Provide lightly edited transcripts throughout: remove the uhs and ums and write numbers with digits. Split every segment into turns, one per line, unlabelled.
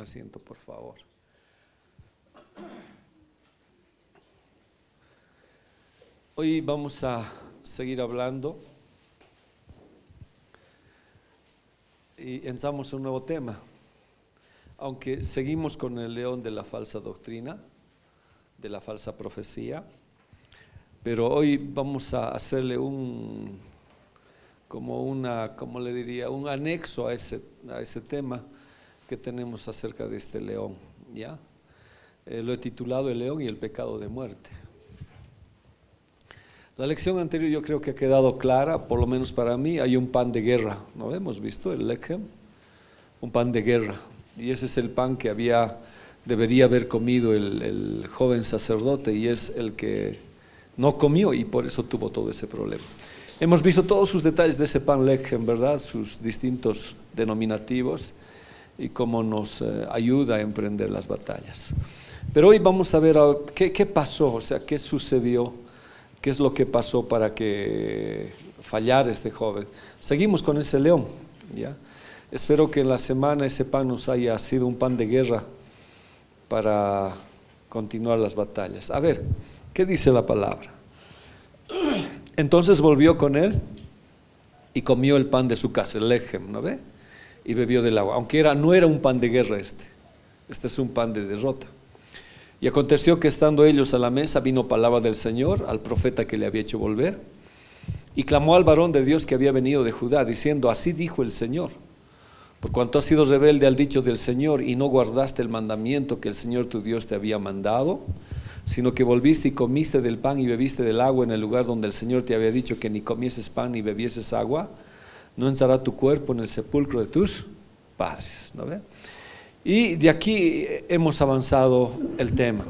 asiento, por favor. Hoy vamos a seguir hablando y empezamos un nuevo tema, aunque seguimos con el león de la falsa doctrina, de la falsa profecía, pero hoy vamos a hacerle un anexo a ese tema que tenemos acerca de este león, ¿ya? Lo he titulado El león y el pecado de muerte. La lección anterior yo creo que ha quedado clara, por lo menos para mí. Hay un pan de guerra, ¿no hemos visto? El lechem, un pan de guerra, y ese es el pan que debería haber comido el joven sacerdote, y es el que no comió y por eso tuvo todo ese problema. Hemos visto todos sus detalles de ese pan lechem, ¿verdad? Sus distintos denominativos y cómo nos ayuda a emprender las batallas. Pero hoy vamos a ver qué pasó, o sea, qué sucedió, qué es lo que pasó para que fallara este joven. Seguimos con ese león, ¿ya? Espero que en la semana ese pan nos haya sido un pan de guerra para continuar las batallas. A ver, ¿qué dice la palabra? Entonces volvió con él y comió el pan de su casa, el lechem, ¿no ve? Y bebió del agua, aunque no era un pan de guerra este es un pan de derrota. Y aconteció que estando ellos a la mesa, vino palabra del Señor al profeta que le había hecho volver, y clamó al varón de Dios que había venido de Judá, diciendo: así dijo el Señor, por cuanto has sido rebelde al dicho del Señor, y no guardaste el mandamiento que el Señor tu Dios te había mandado, sino que volviste y comiste del pan y bebiste del agua en el lugar donde el Señor te había dicho que ni comieses pan ni bebieses agua, no entrará tu cuerpo en el sepulcro de tus padres, ¿no ve? Y de aquí hemos avanzado el tema.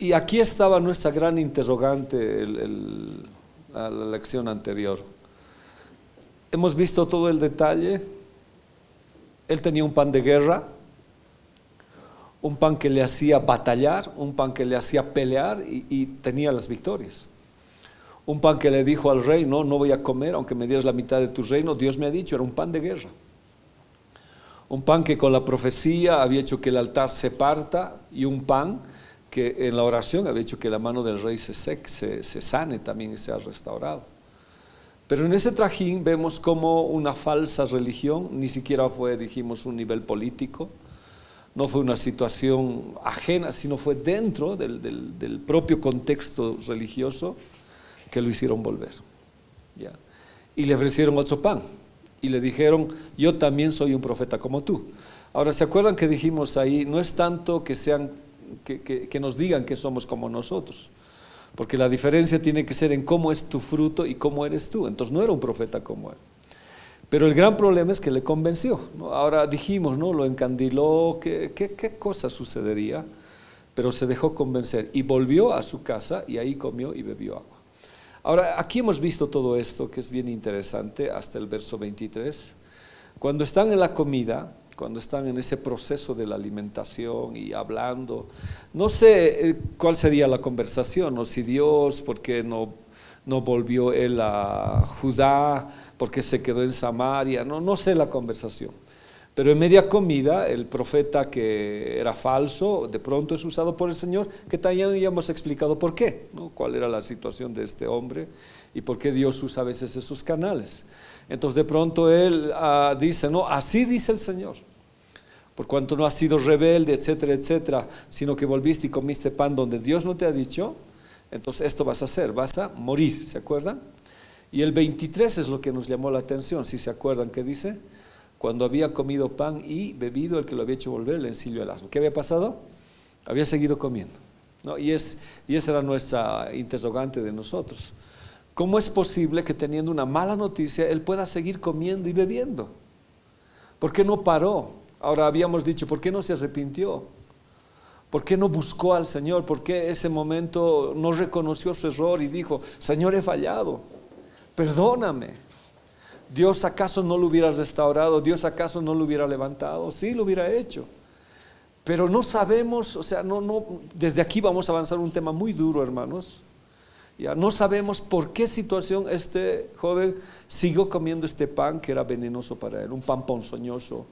Y aquí estaba nuestra gran interrogante la lección anterior. Hemos visto todo el detalle. Él tenía un pan de guerra, un pan que le hacía batallar, un pan que le hacía pelear y tenía las victorias. Un pan que le dijo al rey: no voy a comer aunque me dieras la mitad de tu reino. Dios me ha dicho, era un pan de guerra. Un pan que con la profecía había hecho que el altar se parta, y un pan que en la oración había hecho que la mano del rey se sane también y sea restaurado. Pero en ese trajín vemos como una falsa religión, ni siquiera fue, dijimos, un nivel político, no fue una situación ajena, sino fue dentro del propio contexto religioso que lo hicieron volver, ¿ya? Y le ofrecieron otro pan y le dijeron: yo también soy un profeta como tú. Ahora, ¿se acuerdan que dijimos ahí? No es tanto que nos digan que somos como nosotros, porque la diferencia tiene que ser en cómo es tu fruto y cómo eres tú. Entonces no era un profeta como él, pero el gran problema es que le convenció, ¿no? Ahora dijimos, ¿no? Lo encandiló, ¿qué cosa sucedería? Pero se dejó convencer y volvió a su casa y ahí comió y bebió agua. Ahora, aquí hemos visto todo esto, que es bien interesante, hasta el verso 23. Cuando están en la comida, cuando están en ese proceso de la alimentación y hablando, no sé cuál sería la conversación, o si Dios, ¿por qué no volvió él a Judá? ¿Por qué se quedó en Samaria? No sé la conversación. Pero en media comida, el profeta que era falso, de pronto es usado por el Señor, que también ya hemos explicado por qué, ¿no? Cuál era la situación de este hombre y por qué Dios usa a veces esos canales. Entonces de pronto él dice: no, así dice el Señor, por cuanto no has sido rebelde, etcétera, etcétera, sino que volviste y comiste pan donde Dios no te ha dicho, entonces esto vas a hacer, vas a morir, ¿se acuerdan? Y el 23 es lo que nos llamó la atención, si se acuerdan, que dice: cuando había comido pan y bebido, el que lo había hecho volver le ensilló el asno. ¿Qué había pasado? Había seguido comiendo, ¿no? Y esa era nuestra interrogante de nosotros. ¿Cómo es posible que teniendo una mala noticia él pueda seguir comiendo y bebiendo? ¿Por qué no paró? Ahora habíamos dicho, ¿por qué no se arrepintió? ¿Por qué no buscó al Señor? ¿Por qué ese momento no reconoció su error y dijo: Señor, he fallado, perdóname? ¿Dios acaso no lo hubiera restaurado? ¿Dios acaso no lo hubiera levantado? Sí, lo hubiera hecho. Pero no sabemos, o sea, desde aquí vamos a avanzar un tema muy duro, hermanos. Ya no sabemos por qué situación este joven siguió comiendo este pan que era venenoso para él, un pan ponzoñoso,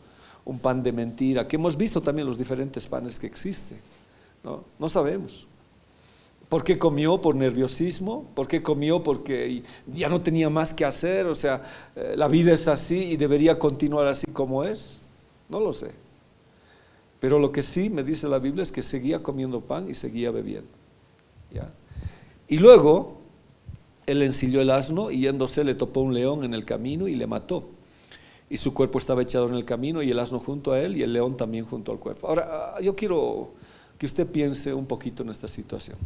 un pan de mentira, que hemos visto también los diferentes panes que existen, ¿no? No sabemos. ¿Por qué comió? ¿Por nerviosismo? ¿Por qué comió? Porque ya no tenía más que hacer. O sea, la vida es así y debería continuar así como es. No lo sé. Pero lo que sí me dice la Biblia es que seguía comiendo pan y seguía bebiendo, ¿ya? Y luego él ensilló el asno y yéndose le topó un león en el camino y le mató. Y su cuerpo estaba echado en el camino y el asno junto a él y el león también junto al cuerpo. Ahora, yo quiero que usted piense un poquito en esta situación.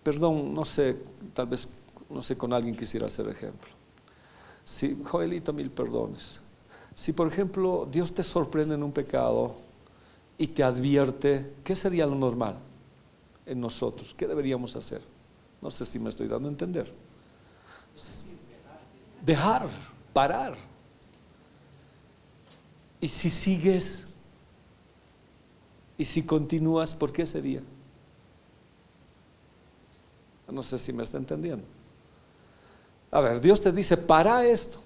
Perdón, no sé, tal vez, no sé, con alguien quisiera hacer ejemplo. Si, Joelito, mil perdones. Si, por ejemplo, Dios te sorprende en un pecado y te advierte, ¿qué sería lo normal en nosotros? ¿Qué deberíamos hacer? No sé si me estoy dando a entender. Dejar, parar. Y si sigues, y si continúas, ¿por qué sería? No sé si me está entendiendo. A ver, Dios te dice, para esto.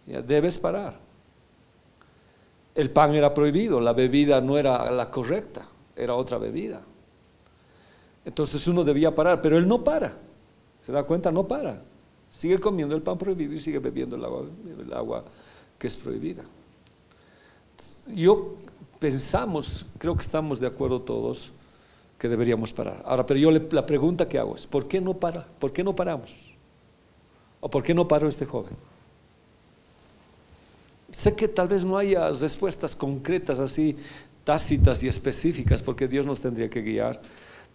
Ya debes parar. El pan era prohibido, la bebida no era la correcta, era otra bebida. Entonces uno debía parar, pero él no para. ¿Se da cuenta? No para. Sigue comiendo el pan prohibido y sigue bebiendo el agua que es prohibida. Pensamos, creo que estamos de acuerdo todos, que deberíamos parar. Ahora, pero la pregunta que hago es, ¿por qué no para? ¿Por qué no paramos? ¿O por qué no paró este joven? Sé que tal vez no haya respuestas concretas así, tácitas y específicas, porque Dios nos tendría que guiar,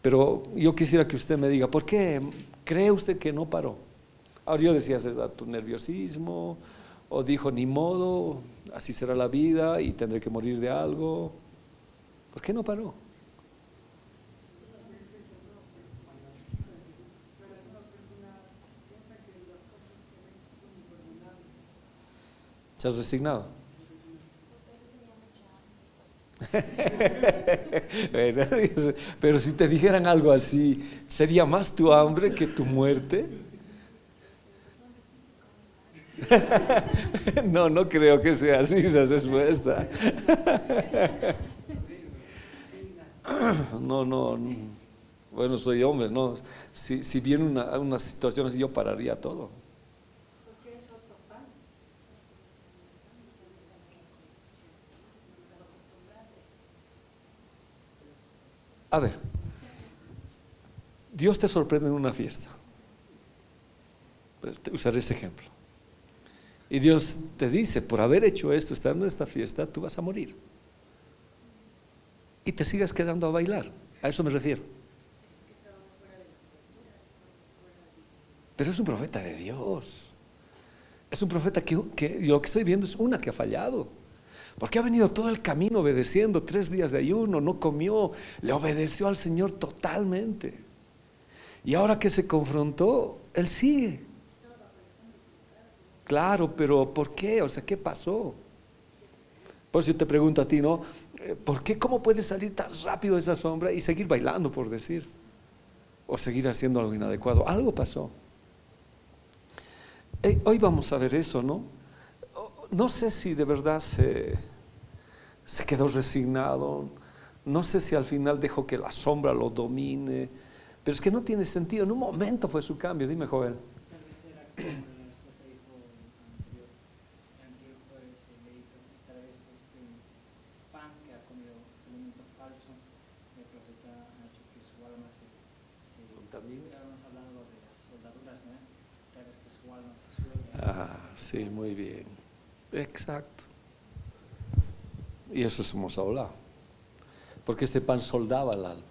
pero yo quisiera que usted me diga, ¿por qué cree usted que no paró? Ahora yo decía, ¿es tu nerviosismo? ¿O dijo, ni modo, así será la vida y tendré que morir de algo? ¿Por qué no paró? ¿Se has resignado? Pero si te dijeran algo así, ¿sería más tu hambre que tu muerte? No, no creo que sea así esa respuesta. No. Bueno, soy hombre, no. Si viene una situación así, yo pararía todo. A ver, Dios te sorprende en una fiesta. Usaré ese ejemplo. Y Dios te dice, por haber hecho esto, estando en esta fiesta, tú vas a morir. Y te sigas quedando a bailar. A eso me refiero. Pero es un profeta de Dios. Es un profeta que lo que estoy viendo es una que ha fallado. Porque ha venido todo el camino obedeciendo, 3 días de ayuno, no comió, le obedeció al Señor totalmente. Y ahora que se confrontó, él sigue. Claro, pero ¿por qué? O sea, ¿qué pasó? Por eso yo te pregunto a ti, ¿no? ¿Por qué? ¿Cómo puedes salir tan rápido de esa sombra y seguir bailando, por decir? O seguir haciendo algo inadecuado. Algo pasó. Hoy vamos a ver eso, ¿no? No sé si de verdad se quedó resignado, no sé si al final dejó que la sombra lo domine, pero es que no tiene sentido. En un momento fue su cambio. Dime, Joel.
Tal vez era como la esposa dijo anterior jueves, tal vez este pan que ha comido, este alimento falso, el profeta ha hecho que su alma se contamine. Hemos hablado de las soldaduras, ¿no? Tal vez que su alma se suelte.
Sí, muy bien. Exacto. Y eso hemos hablado. Porque este pan soldaba el alma.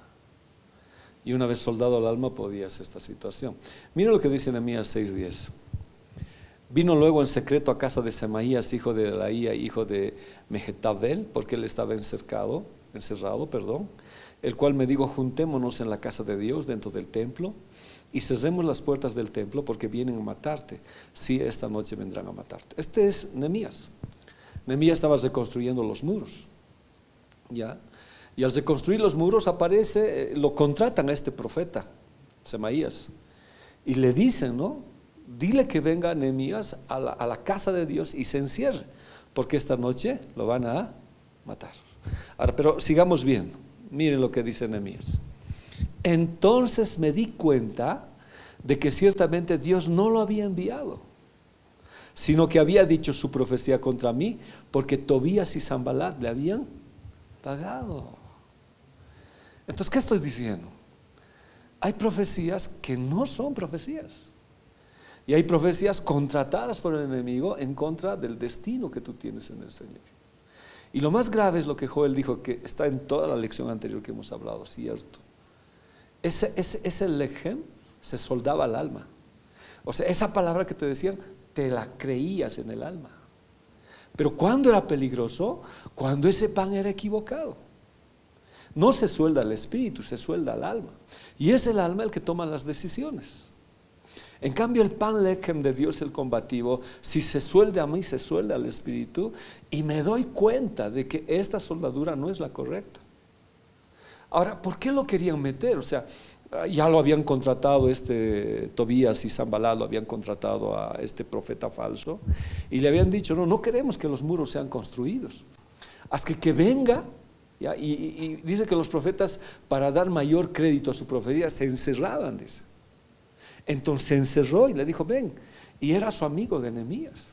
Y una vez soldado el alma podía ser esta situación. Mira lo que dice Nehemías 6:10. Vino luego en secreto a casa de Semaías, hijo de Delaía, hijo de Mehetabel, porque él estaba encerrado, el cual me dijo, juntémonos en la casa de Dios dentro del templo y cerremos las puertas del templo porque vienen a matarte. Sí, esta noche vendrán a matarte. Este es Nehemías. Nehemías estaba reconstruyendo los muros, ¿ya? Y al reconstruir los muros lo contratan a este profeta, Semaías, y le dicen, ¿no? Dile que venga Nehemías a la casa de Dios y se encierre, porque esta noche lo van a matar. Ahora, pero sigamos viendo. Miren lo que dice Nehemías. Entonces me di cuenta de que ciertamente Dios no lo había enviado, sino que había dicho su profecía contra mí, porque Tobías y Sanbalat le habían pagado. Entonces, ¿qué estoy diciendo? Hay profecías que no son profecías, y hay profecías contratadas por el enemigo en contra del destino que tú tienes en el Señor. Y lo más grave es lo que Joel dijo, que está en toda la lección anterior que hemos hablado, ¿cierto? Ese lechem se soldaba al alma. O sea, esa palabra que te decían, te la creías en el alma. Pero ¿cuándo era peligroso? Cuando ese pan era equivocado. No se suelda al espíritu, se suelda al alma. Y es el alma el que toma las decisiones. En cambio, el pan lechem de Dios, el combativo, si se suelda a mí, se suelda al espíritu, y me doy cuenta de que esta soldadura no es la correcta. Ahora, ¿por qué lo querían meter? O sea, ya lo habían contratado, Tobías y Sanbalat lo habían contratado a este profeta falso, y le habían dicho, no queremos que los muros sean construidos, haz que venga. ¿Ya? Y dice que los profetas, para dar mayor crédito a su profecía, se encerraban, dice. Entonces se encerró y le dijo, ven, y era su amigo de Nehemías,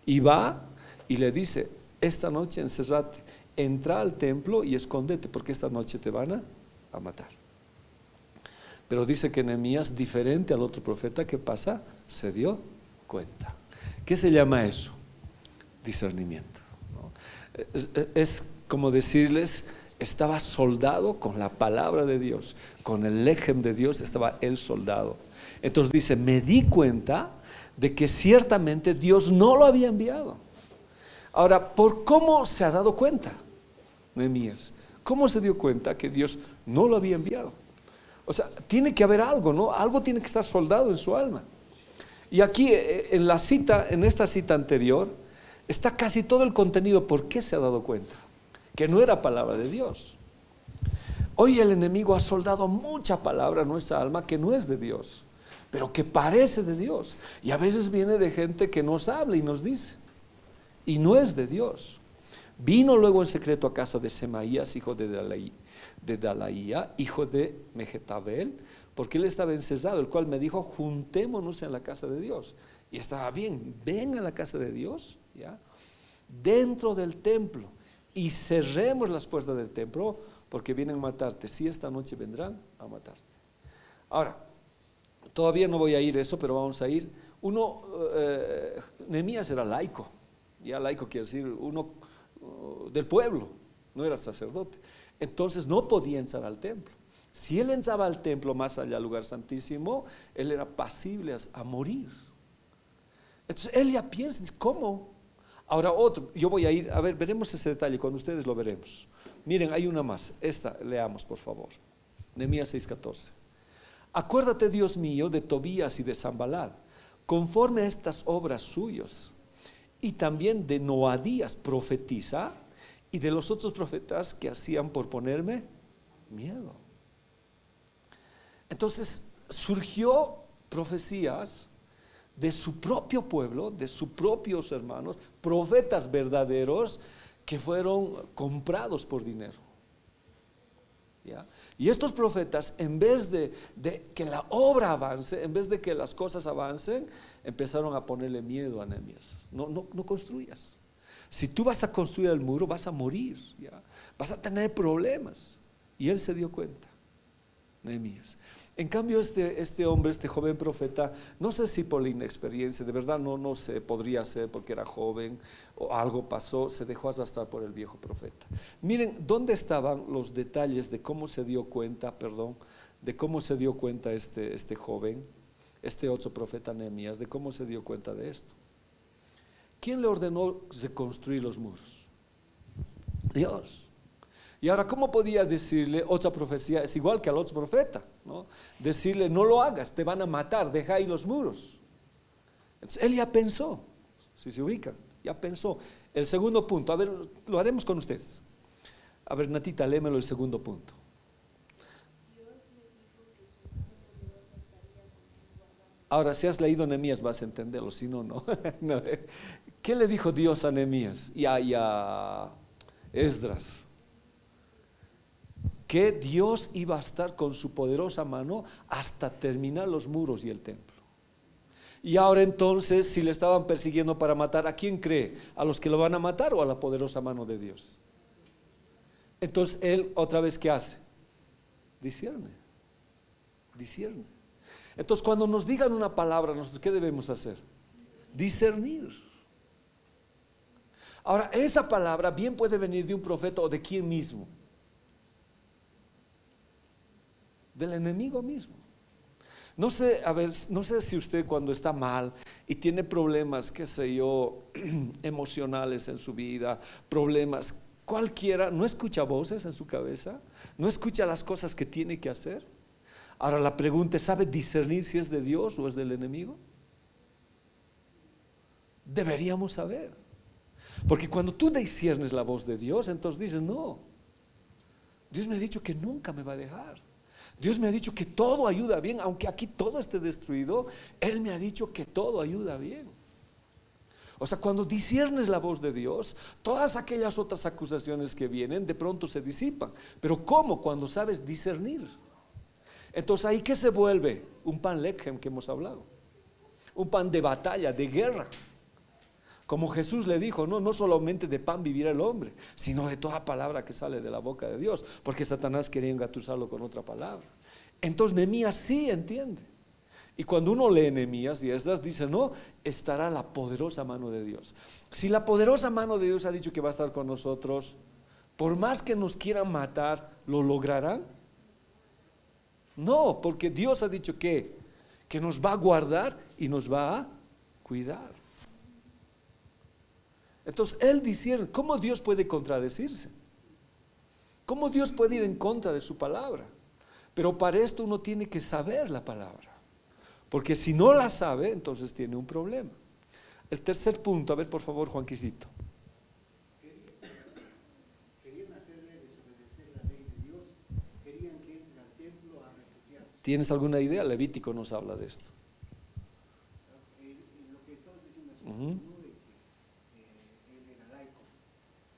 y va y le dice, esta noche encerrate, entra al templo y escóndete, porque esta noche te van a matar. Pero dice que Nehemías, diferente al otro profeta, ¿qué pasa? Se dio cuenta. ¿Qué se llama eso? Discernimiento, ¿no? Es como decirles, estaba soldado con la palabra de Dios, con el lechem de Dios estaba él soldado. Entonces dice, me di cuenta de que ciertamente Dios no lo había enviado. Ahora, ¿por cómo se ha dado cuenta Nehemías? ¿Cómo se dio cuenta que Dios no lo había enviado? O sea, tiene que haber algo, ¿no? Algo tiene que estar soldado en su alma. Y aquí en la cita, en esta cita anterior, está casi todo el contenido. ¿Por qué se ha dado cuenta? Que no era palabra de Dios. Hoy el enemigo ha soldado mucha palabra en nuestra alma que no es de Dios, pero que parece de Dios. Y a veces viene de gente que nos habla y nos dice, y no es de Dios. Vino luego en secreto a casa de Semaías, hijo de Dalaía, hijo de Mehetabel, porque él estaba encerrado, el cual me dijo, juntémonos en la casa de Dios. Y estaba bien, ven a la casa de Dios, ¿ya? Dentro del templo, y cerremos las puertas del templo, porque vienen a matarte. Si esta noche vendrán a matarte. Ahora, todavía no voy a ir a eso, pero vamos a ir. Nehemías era laico. Ya laico quiere decir uno del pueblo, no era sacerdote. Entonces no podía entrar al templo. Si él entraba al templo, más allá del lugar santísimo, él era pasible a morir. Entonces él ya piensa, ¿cómo? Ahora otro, yo voy a ir, a ver, veremos ese detalle, con ustedes lo veremos. Miren, hay una más, esta leamos por favor. Nehemías 6:14. Acuérdate, Dios mío, de Tobías y de Sanbalat, conforme a estas obras suyas, y también de Noadías, profetiza, y de los otros profetas que hacían por ponerme miedo. Entonces surgió profecías de su propio pueblo, de sus propios hermanos, profetas verdaderos que fueron comprados por dinero. ¿Ya? Y estos profetas, en vez de que la obra avance, en vez de que las cosas avancen, empezaron a ponerle miedo a Nehemías. No construyas. Si tú vas a construir el muro, vas a morir, ¿ya? Vas a tener problemas. Y él se dio cuenta, Nehemías. En cambio este hombre, este joven profeta, no sé si por la inexperiencia, de verdad no sé, podría ser porque era joven o algo pasó, se dejó arrastrar por el viejo profeta. Miren, ¿dónde estaban los detalles de cómo se dio cuenta, de cómo se dio cuenta este joven, este otro profeta Nehemías, de cómo se dio cuenta de esto? ¿Quién le ordenó reconstruir los muros? Dios. Y ahora, ¿cómo podía decirle otra profecía? Es igual que al otro profeta, ¿no? Decirle, no lo hagas, te van a matar, deja ahí los muros. Entonces, él ya pensó, si se ubican, ya pensó. El segundo punto, a ver, lo haremos con ustedes. A ver, Natita, léemelo el segundo punto. Ahora, si has leído Nehemías vas a entenderlo, si no, no. ¿Qué le dijo Dios a Nehemías y a Esdras? Que Dios iba a estar con su poderosa mano hasta terminar los muros y el templo. Y ahora entonces, si le estaban persiguiendo para matar, ¿a quién cree? ¿A los que lo van a matar o a la poderosa mano de Dios? Entonces él otra vez, ¿qué hace? Discierne. Entonces cuando nos digan una palabra, nosotros ¿qué debemos hacer? Discernir. Ahora, esa palabra bien puede venir de un profeta o de quién mismo. Del enemigo mismo. No sé, no sé si usted cuando está mal y tiene problemas, qué sé yo, emocionales en su vida, problemas cualquiera, no escucha voces en su cabeza, no escucha las cosas que tiene que hacer. Ahora la pregunta es, ¿sabe discernir si es de Dios o es del enemigo? Deberíamos saber. Porque cuando tú disciernes la voz de Dios, entonces dices, no, Dios me ha dicho que nunca me va a dejar. Dios me ha dicho que todo ayuda bien, aunque aquí todo esté destruido, Él me ha dicho que todo ayuda bien. O sea, cuando disciernes la voz de Dios, todas aquellas otras acusaciones que vienen de pronto se disipan. Pero ¿cómo? Cuando sabes discernir. Entonces ahí ¿qué se vuelve? Un pan lechem que hemos hablado, un pan de batalla, de guerra. Como Jesús le dijo, no solamente de pan vivirá el hombre, sino de toda palabra que sale de la boca de Dios, porque Satanás quería engatusarlo con otra palabra. Entonces Nehemías sí entiende. Y cuando uno lee Nehemías y Esdras, dice, no, estará la poderosa mano de Dios. Si la poderosa mano de Dios ha dicho que va a estar con nosotros, por más que nos quieran matar, ¿lo lograrán? No, porque Dios ha dicho que nos va a guardar y nos va a cuidar. Entonces él discierne. ¿Cómo Dios puede contradecirse? ¿Cómo Dios puede ir en contra de su palabra? Pero para esto uno tiene que saber la palabra, porque si no la sabe, entonces tiene un problema. El tercer punto, a ver por favor, Juanquisito.
Querían hacerle desobedecer la ley de Dios, querían que entre al templo a refugiarse.
¿Tienes alguna idea? Levítico nos habla de esto.
Lo que estabas diciendo es él era laico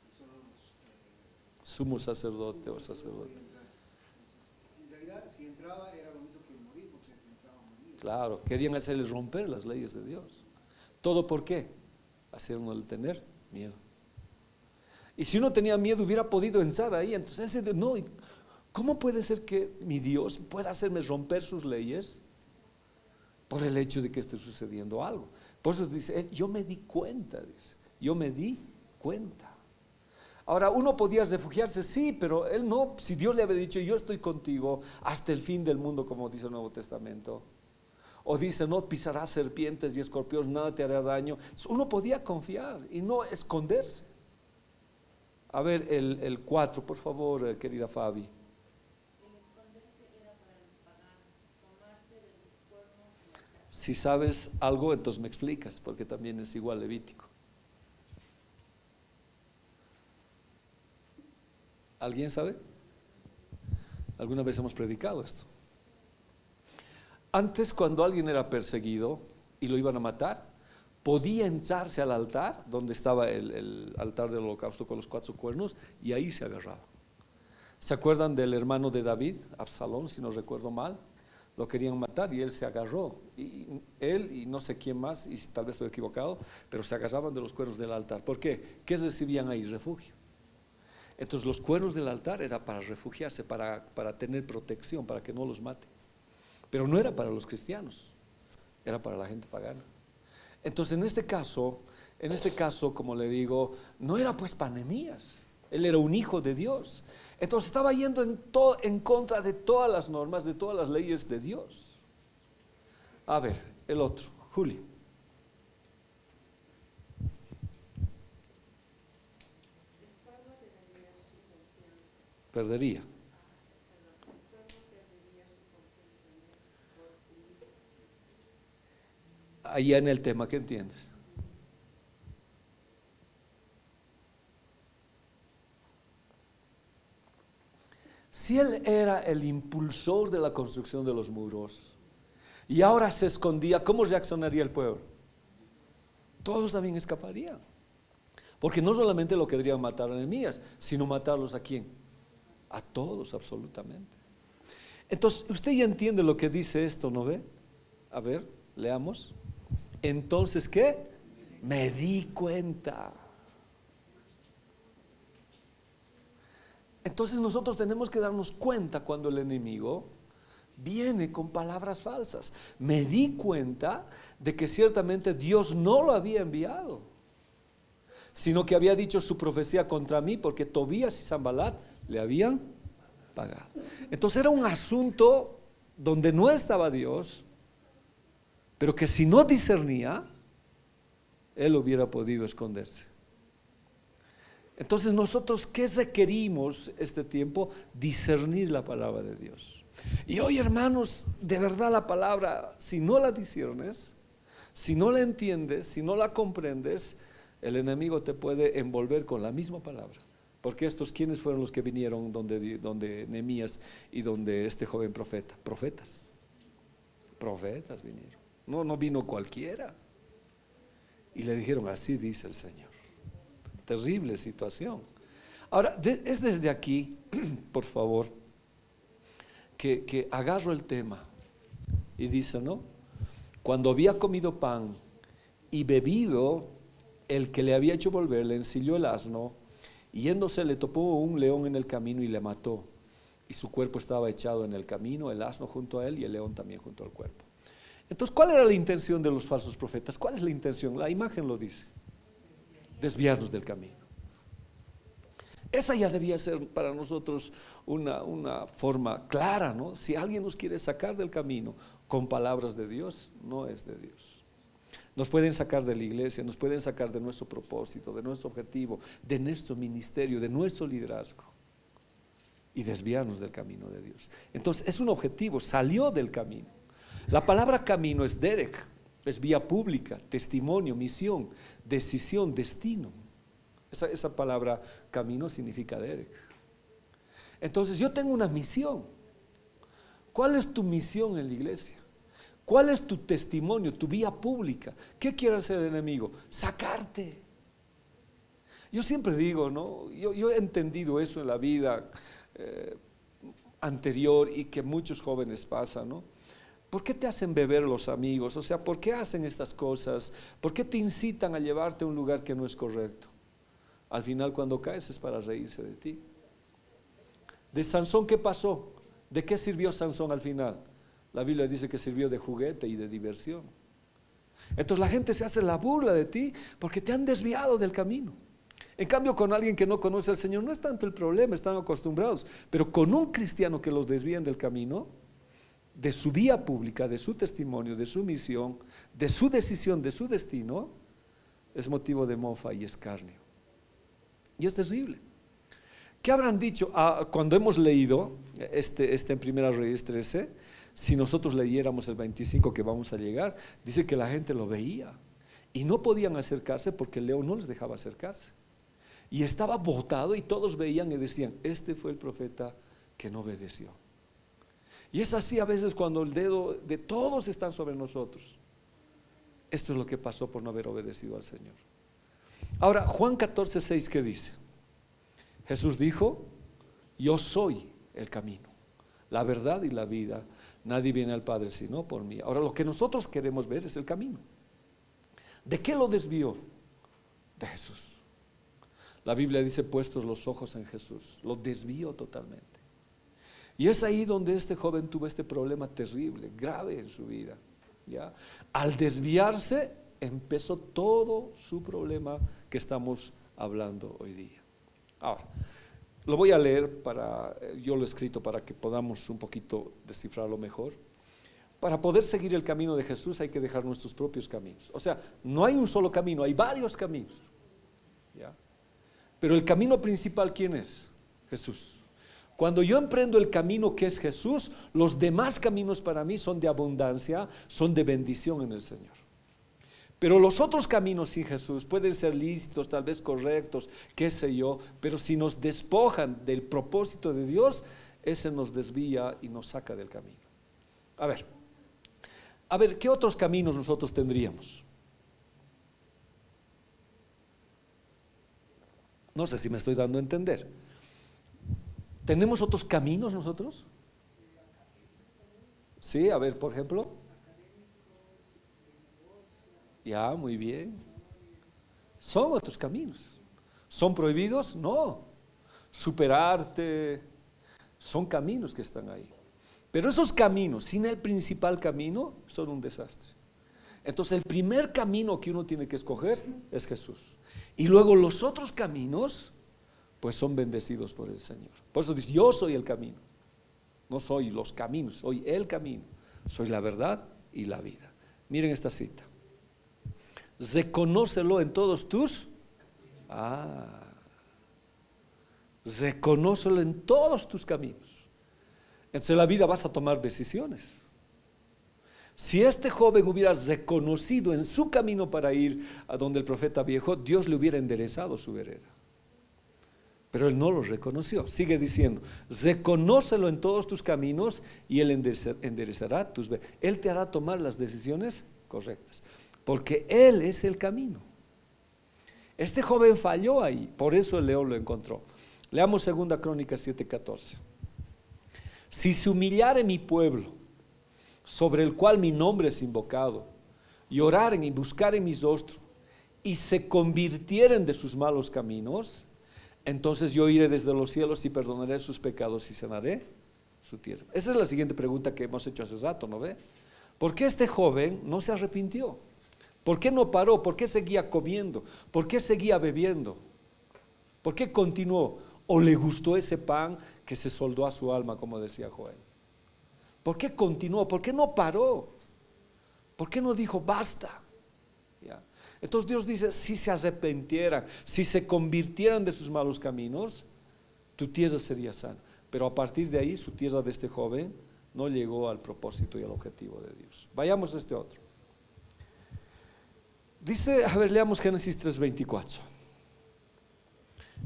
y solo los
Sumo sacerdote o sacerdote.
Entonces, en realidad, si entraba era lo mismo que morir, porque si entraba a morir.
Claro, querían hacerles romper las leyes de Dios. ¿Todo por qué? Hacernos tener miedo. Y si uno tenía miedo, hubiera podido entrar ahí. Entonces él dice, no, ¿cómo puede ser que mi Dios pueda hacerme romper sus leyes por el hecho de que esté sucediendo algo? Por eso dice él, yo me di cuenta, dice, yo me di cuenta. Ahora, uno podía refugiarse, sí, pero él no. Si Dios le había dicho, yo estoy contigo hasta el fin del mundo, como dice el Nuevo Testamento, o dice, no pisarás serpientes y escorpiones, nada te hará daño. Uno podía confiar y no esconderse. A ver, el 4, por favor, querida Fabi. Si sabes algo, entonces me explicas, porque también es igual Levítico. ¿Alguien sabe? ¿Alguna vez hemos predicado esto? Antes, cuando alguien era perseguido y lo iban a matar, podía echarse al altar, donde estaba el altar del holocausto con los 4 cuernos, y ahí se agarraba. ¿Se acuerdan del hermano de David, Absalón, si no recuerdo mal? Lo querían matar y él se agarró, y él y no sé quién más, y tal vez estoy equivocado, pero se agarraban de los cuernos del altar. ¿Por qué? ¿Qué recibían ahí? Refugio. Entonces los cuernos del altar era para refugiarse, para tener protección, para que no los mate. Pero no era para los cristianos, era para la gente pagana. Entonces en este caso, como le digo, no era pues para Nehemías. Él era un hijo de Dios. Entonces estaba yendo en contra de todas las normas, de todas las leyes de Dios. A ver, el otro, Julio. Perdería. Allá en el tema, ¿qué entiendes? Si él era el impulsor de la construcción de los muros y ahora se escondía, ¿cómo reaccionaría el pueblo? todos también escaparían. Porque no solamente lo querían matar a Nehemías, sino matarlos a quién, a todos absolutamente. Entonces, usted ya entiende lo que dice esto, ¿no ve? A ver, leamos. Entonces, ¿qué? Me di cuenta. Entonces nosotros tenemos que darnos cuenta cuando el enemigo viene con palabras falsas. Me di cuenta de que ciertamente Dios no lo había enviado, sino que había dicho su profecía contra mí, porque Tobías y Sanbalat le habían pagado. Entonces era un asunto donde no estaba Dios, pero que si no discernía, él hubiera podido esconderse. Entonces nosotros, ¿qué requerimos este tiempo? Discernir la palabra de Dios. Y hoy, hermanos, de verdad la palabra, si no la disciernes, si no la entiendes, si no la comprendes, el enemigo te puede envolver con la misma palabra. Porque estos, ¿quiénes fueron los que vinieron donde Nehemías y donde este joven profeta? Profetas vinieron. No vino cualquiera. Y le dijeron, así dice el Señor. Terrible situación. Ahora, es desde aquí, por favor, que agarro el tema y dice, ¿no? Cuando había comido pan y bebido, el que le había hecho volver le ensilló el asno, y yéndose le topó un león en el camino y le mató, y su cuerpo estaba echado en el camino, el asno junto a él y el león también junto al cuerpo. Entonces, ¿cuál era la intención de los falsos profetas? ¿Cuál es la intención? La imagen lo dice: desviarnos del camino. Esa ya debía ser para nosotros una forma clara, ¿no? Si alguien nos quiere sacar del camino con palabras de Dios, no es de Dios. Nos pueden sacar de la iglesia, nos pueden sacar de nuestro propósito, de nuestro objetivo, de nuestro ministerio, de nuestro liderazgo, y desviarnos del camino de Dios. Entonces es un objetivo, salió del camino. La palabra camino es derech, es vía pública, testimonio, misión, decisión, destino. Esa palabra camino significa derech. Entonces yo tengo una misión. ¿Cuál es tu misión en la iglesia? ¿Cuál es tu testimonio, tu vía pública? ¿Qué quiere hacer el enemigo? Sacarte. Yo siempre digo, ¿no? Yo he entendido eso en la vida anterior, y que muchos jóvenes pasan, ¿no? ¿Por qué te hacen beber los amigos? O sea, ¿por qué hacen estas cosas? ¿Por qué te incitan a llevarte a un lugar que no es correcto? Al final, cuando caes, es para reírse de ti. De Sansón, ¿qué pasó? ¿De qué sirvió Sansón al final? La Biblia dice que sirvió de juguete y de diversión. Entonces la gente se hace la burla de ti porque te han desviado del camino. En cambio, con alguien que no conoce al Señor no es tanto el problema, están acostumbrados. Pero con un cristiano que los desvían del camino, de su vía pública, de su testimonio, de su misión, de su decisión, de su destino, es motivo de mofa y escarnio. Y es terrible. ¿Qué habrán dicho cuando hemos leído en Primera Reyes 13? Si nosotros leyéramos el 25 que vamos a llegar, dice que la gente lo veía y no podían acercarse porque el león no les dejaba acercarse. Y estaba botado y todos veían y decían, este fue el profeta que no obedeció. Y es así a veces cuando el dedo de todos está sobre nosotros. Esto es lo que pasó por no haber obedecido al Señor. Ahora, Juan 14:6, ¿qué dice? Jesús dijo, yo soy el camino, la verdad y la vida. Nadie viene al Padre sino por mí. Ahora, lo que nosotros queremos ver es el camino. ¿De qué lo desvió? De Jesús. La Biblia dice, puestos los ojos en Jesús, lo desvió totalmente. Y es ahí donde este joven tuvo este problema terrible, grave en su vida, ¿ya? Al desviarse empezó todo su problema que estamos hablando hoy día. Ahora, lo voy a leer, yo lo he escrito para que podamos un poquito descifrarlo mejor. Para poder seguir el camino de Jesús hay que dejar nuestros propios caminos. O sea, no hay un solo camino, hay varios caminos, ¿ya? Pero el camino principal, ¿quién es? Jesús. Cuando yo emprendo el camino que es Jesús, los demás caminos para mí son de abundancia, son de bendición en el Señor. Pero los otros caminos sin Jesús pueden ser lícitos, tal vez correctos, qué sé yo, pero si nos despojan del propósito de Dios, ese nos desvía y nos saca del camino. A ver, ¿qué otros caminos nosotros tendríamos? No sé si me estoy dando a entender. ¿Tenemos otros caminos nosotros? Sí, a ver, por ejemplo. Ya, muy bien. Son otros caminos. ¿Son prohibidos? No. Superarte. Son caminos que están ahí. Pero esos caminos, sin el principal camino, son un desastre. Entonces el primer camino que uno tiene que escoger es Jesús. Y luego los otros caminos, pues son bendecidos por el Señor. Por eso dice, yo soy el camino. No soy los caminos, soy el camino. Soy la verdad y la vida. Miren esta cita. Reconócelo en todos tus... Reconócelo en todos tus caminos. Entonces en la vida vas a tomar decisiones. Si este joven hubiera reconocido en su camino para ir a donde el profeta viejo, Dios le hubiera enderezado su vereda. Pero él no lo reconoció. Sigue diciendo, reconócelo en todos tus caminos y él enderezará tus veredas. Él te hará tomar las decisiones correctas, porque él es el camino. Este joven falló ahí, por eso el león lo encontró. Leamos 2 Crónicas 7:14. Si se humillare mi pueblo, sobre el cual mi nombre es invocado, y oraren y buscaren mi rostro, y se convirtieren de sus malos caminos, entonces yo iré desde los cielos y perdonaré sus pecados y sanaré su tierra. Esa es la siguiente pregunta que hemos hecho hace rato, ¿no ve? ¿Por qué este joven no se arrepintió? ¿Por qué no paró? ¿Por qué seguía comiendo? ¿Por qué seguía bebiendo? ¿Por qué continuó? ¿O le gustó ese pan que se soldó a su alma, como decía Joel? ¿Por qué continuó? ¿Por qué no paró? ¿Por qué no dijo basta? ¿Ya? Entonces Dios dice, si se arrepintieran, si se convirtieran de sus malos caminos, tu tierra sería sana. Pero a partir de ahí, su tierra de este joven no llegó al propósito y al objetivo de Dios. Vayamos a este otro. Dice, a ver, leamos Génesis 3:24.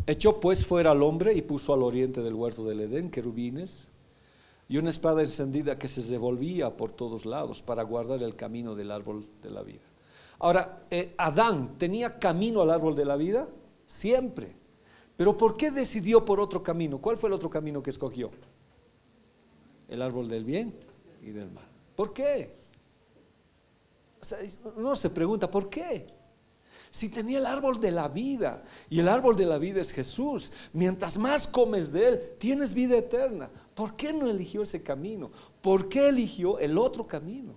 Echó pues fuera al hombre y puso al oriente del huerto del Edén querubines y una espada encendida que se revolvía por todos lados para guardar el camino del árbol de la vida. Ahora, Adán tenía camino al árbol de la vida siempre, pero ¿por qué decidió por otro camino? ¿Cuál fue el otro camino que escogió? El árbol del bien y del mal. ¿Por qué? O sea, uno se pregunta, ¿por qué? Si tenía el árbol de la vida, y el árbol de la vida es Jesús, mientras más comes de él, tienes vida eterna. ¿Por qué no eligió ese camino? ¿Por qué eligió el otro camino?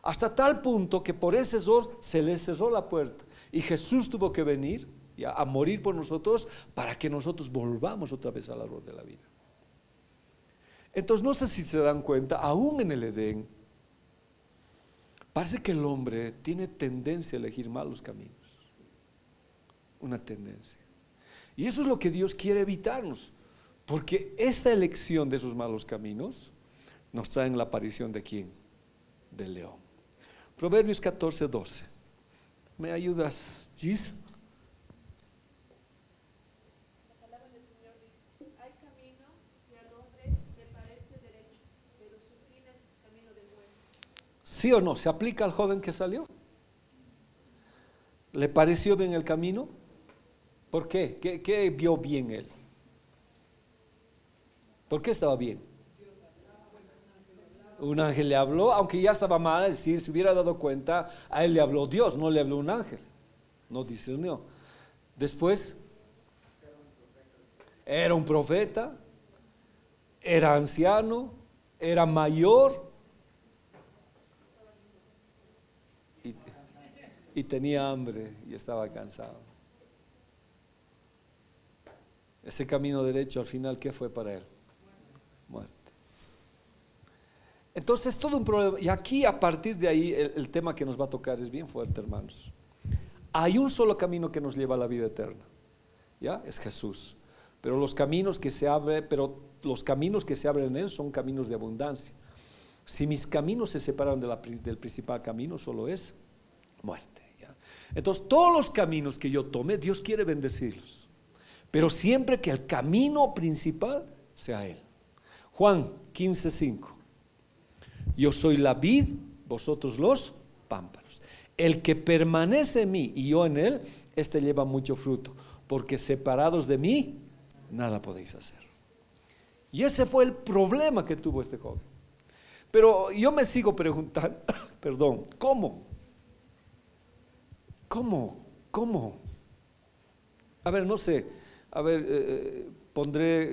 Hasta tal punto que por ese error se le cerró la puerta, y Jesús tuvo que venir ya, a morir por nosotros, para que nosotros volvamos otra vez al árbol de la vida. Entonces no sé si se dan cuenta, aún en el Edén, parece que el hombre tiene tendencia a elegir malos caminos. Una tendencia. Y eso es lo que Dios quiere evitarnos. Porque esa elección de esos malos caminos nos trae en la aparición de ¿quién? Del león. Proverbios 14:12. ¿Me ayudas, Gis?
La palabra del Señor dice, hay camino que al hombre le parece derecho, pero su fin es camino de muerte.
¿Sí o no? ¿Se aplica al joven que salió? ¿Le pareció bien el camino? ¿Por qué? ¿Qué vio bien él? ¿Por qué estaba bien? Un ángel le habló, aunque ya estaba mal, es decir, se hubiera dado cuenta, a él le habló Dios, no le habló un ángel, no discernió. Después, era un profeta, era anciano, era mayor y tenía hambre y estaba cansado. Ese camino derecho al final, ¿qué fue para él? Muerte. Entonces todo un problema, y aquí a partir de ahí el tema que nos va a tocar es bien fuerte, hermanos. Hay un solo camino que nos lleva a la vida eterna, ¿ya? Es Jesús. Pero los caminos que se abren en él son caminos de abundancia. Si mis caminos se separan del principal camino, solo es muerte, ¿ya? Entonces todos los caminos que yo tome, Dios quiere bendecirlos, pero siempre que el camino principal sea él. Juan 15:5. Yo soy la vid, vosotros los pámpanos. El que permanece en mí y yo en él, este lleva mucho fruto, porque separados de mí, nada podéis hacer. Y ese fue el problema que tuvo este joven. Pero yo me sigo preguntando, perdón, ¿cómo? A ver, no sé, a ver,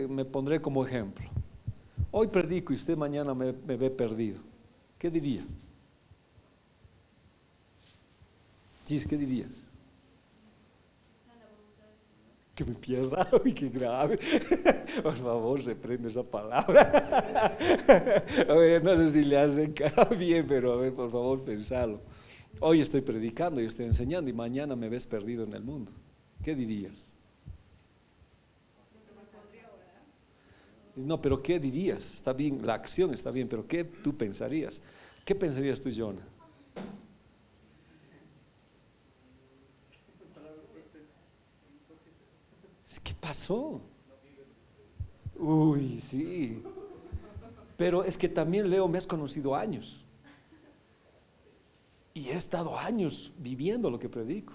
me pondré como ejemplo. Hoy predico y usted mañana me ve perdido. ¿Qué diría? Gis, ¿qué dirías? Que me pierda. Uy, qué grave. Por favor, reprende esa palabra. A ver, no sé si le hacen bien, pero a ver, por favor, pensalo. Hoy estoy predicando y estoy enseñando y mañana me ves perdido en el mundo. ¿Qué dirías? No, pero ¿qué dirías? Está bien, la acción está bien, pero ¿qué tú pensarías? ¿Qué pensarías tú, Jonah? ¿Qué pasó? Uy, sí. Pero es que también, Leo, me has conocido años. Y he estado años viviendo lo que predico.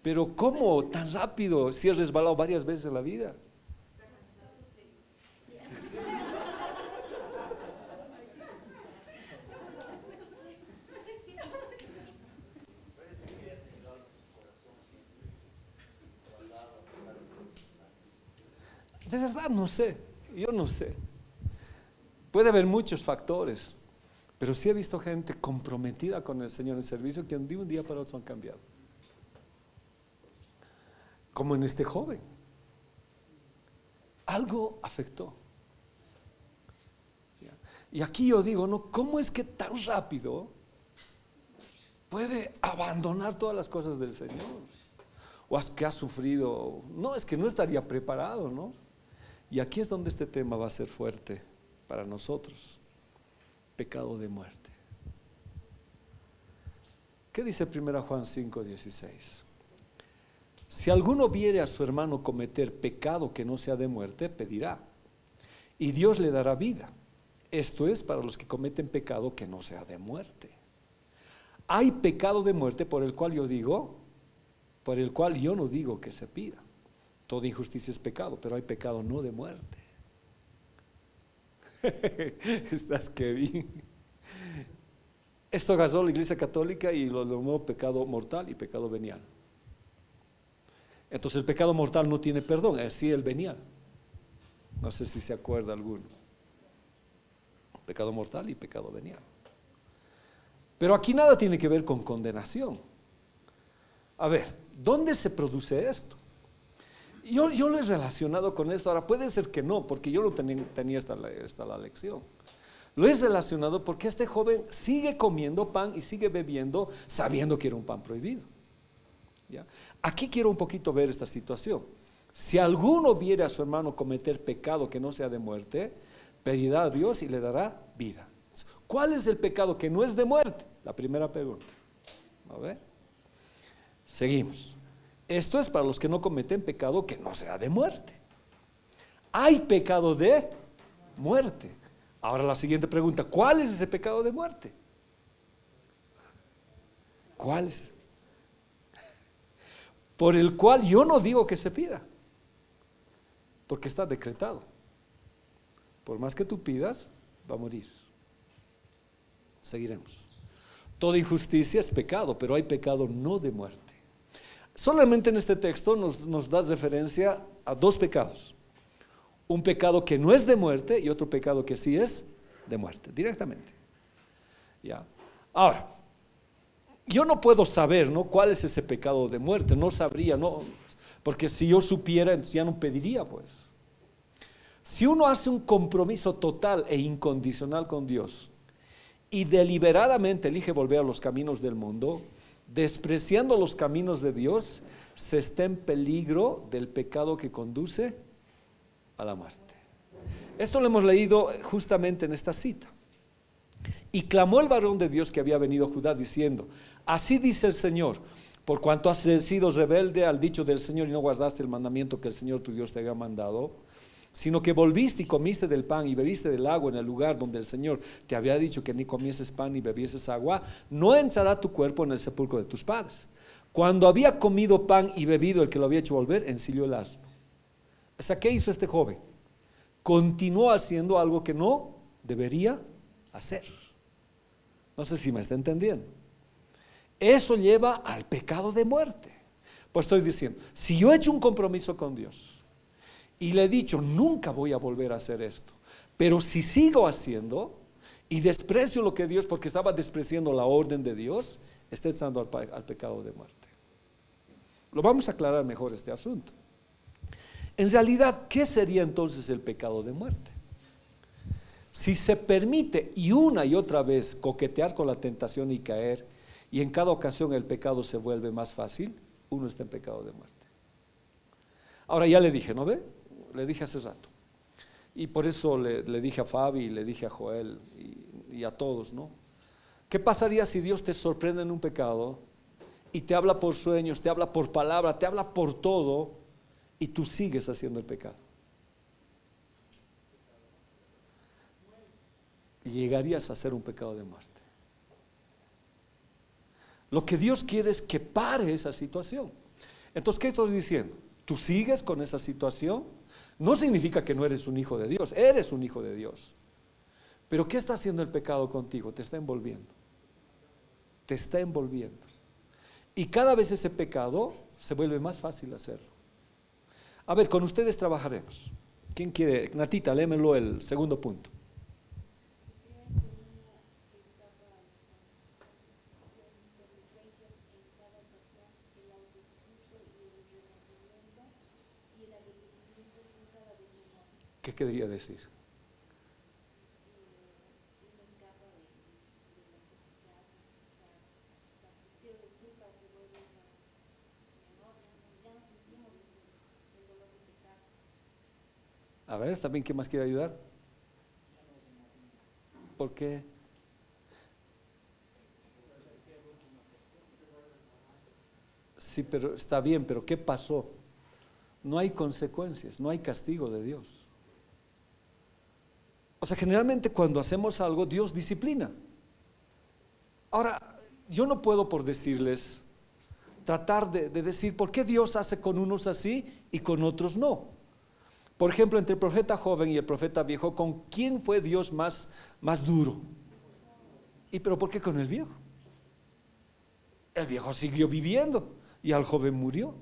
Pero ¿cómo tan rápido si has resbalado varias veces en la vida? De verdad no sé, yo no sé. Puede haber muchos factores, pero sí he visto gente comprometida con el Señor en servicio que de un día para otro han cambiado. Como en este joven. Algo afectó. Y aquí yo digo, ¿no? ¿Cómo es que tan rápido puede abandonar todas las cosas del Señor? O es que ha sufrido. No, es que no estaría preparado, ¿no? Y aquí es donde este tema va a ser fuerte para nosotros. Pecado de muerte. ¿Qué dice 1 Juan 5:16? Si alguno viere a su hermano cometer pecado que no sea de muerte, pedirá, y Dios le dará vida. Esto es para los que cometen pecado que no sea de muerte. Hay pecado de muerte por el cual yo no digo que se pida. Toda injusticia es pecado, pero hay pecado no de muerte. Estás que bien. Esto agarró la Iglesia Católica y lo llamó pecado mortal y pecado venial. Entonces el pecado mortal no tiene perdón, es sí el venial. No sé si se acuerda alguno. Pecado mortal y pecado venial. Pero aquí nada tiene que ver con condenación. A ver, ¿dónde se produce esto? Yo lo he relacionado con esto. Ahora puede ser que no, porque yo no tenía esta la lección. Lo he relacionado porque este joven sigue comiendo pan y sigue bebiendo sabiendo que era un pan prohibido. ¿Ya? Aquí quiero un poquito ver esta situación. Si alguno viere a su hermano cometer pecado que no sea de muerte, pedirá a Dios y le dará vida. ¿Cuál es el pecado que no es de muerte? La primera pregunta. A ver. Seguimos. Esto es para los que no cometen pecado que no sea de muerte. Hay pecado de muerte. Ahora la siguiente pregunta, ¿cuál es ese pecado de muerte? ¿Cuál es? Por el cual yo no digo que se pida, porque está decretado. Por más que tú pidas, va a morir. Seguiremos. Toda injusticia es pecado, pero hay pecado no de muerte. Solamente en este texto nos da referencia a dos pecados. Un pecado que no es de muerte y otro pecado que sí es de muerte, directamente. ¿Ya? Ahora, yo no puedo saber, ¿no?, cuál es ese pecado de muerte, no sabría, ¿no? Porque si yo supiera, entonces ya no pediría, pues. Si uno hace un compromiso total e incondicional con Dios y deliberadamente elige volver a los caminos del mundo, despreciando los caminos de Dios, se está en peligro del pecado que conduce a la muerte. Esto lo hemos leído justamente en esta cita. Y clamó el varón de Dios que había venido a Judá diciendo: así dice el Señor, por cuanto has sido rebelde al dicho del Señor y no guardaste el mandamiento que el Señor tu Dios te había mandado, sino que volviste y comiste del pan y bebiste del agua en el lugar donde el Señor te había dicho que ni comieses pan ni bebieses agua, no entrará tu cuerpo en el sepulcro de tus padres. Cuando había comido pan y bebido el que lo había hecho volver, ensilló el asno. O sea, ¿qué hizo este joven? Continuó haciendo algo que no debería hacer. No sé si me está entendiendo. Eso lleva al pecado de muerte. Pues estoy diciendo, si yo he hecho un compromiso con Dios y le he dicho, nunca voy a volver a hacer esto, pero si sigo haciendo y desprecio lo que Dios, porque estaba despreciando la orden de Dios, está echando al pecado de muerte. Lo vamos a aclarar mejor este asunto. En realidad, ¿qué sería entonces el pecado de muerte? Si se permite y una y otra vez coquetear con la tentación y caer, y en cada ocasión el pecado se vuelve más fácil, uno está en pecado de muerte. Ahora ya le dije, ¿no ve? Le dije hace rato. Y por eso le dije a Fabi, le dije a Joel y a todos, ¿no? ¿Qué pasaría si Dios te sorprende en un pecado y te habla por sueños, te habla por palabra, te habla por todo y tú sigues haciendo el pecado? Llegarías a hacer un pecado de muerte. Lo que Dios quiere es que pare esa situación. Entonces, ¿qué estoy diciendo? Tú sigues con esa situación. No significa que no eres un hijo de Dios, eres un hijo de Dios. Pero ¿qué está haciendo el pecado contigo? Te está envolviendo. Te está envolviendo. Y cada vez ese pecado se vuelve más fácil hacerlo. A ver, con ustedes trabajaremos. ¿Quién quiere? Natita, léemelo el segundo punto. ¿Qué quería decir? A ver, ¿también quién más quiere ayudar? ¿Por qué? Sí, pero está bien, pero ¿qué pasó? No hay consecuencias, no hay castigo de Dios. O sea, generalmente cuando hacemos algo, Dios disciplina. Ahora, yo no puedo por decirles, tratar de decir, ¿por qué Dios hace con unos así y con otros no? Por ejemplo, entre el profeta joven y el profeta viejo, ¿con quién fue Dios más duro? ¿Y pero por qué con el viejo? El viejo siguió viviendo y al joven murió.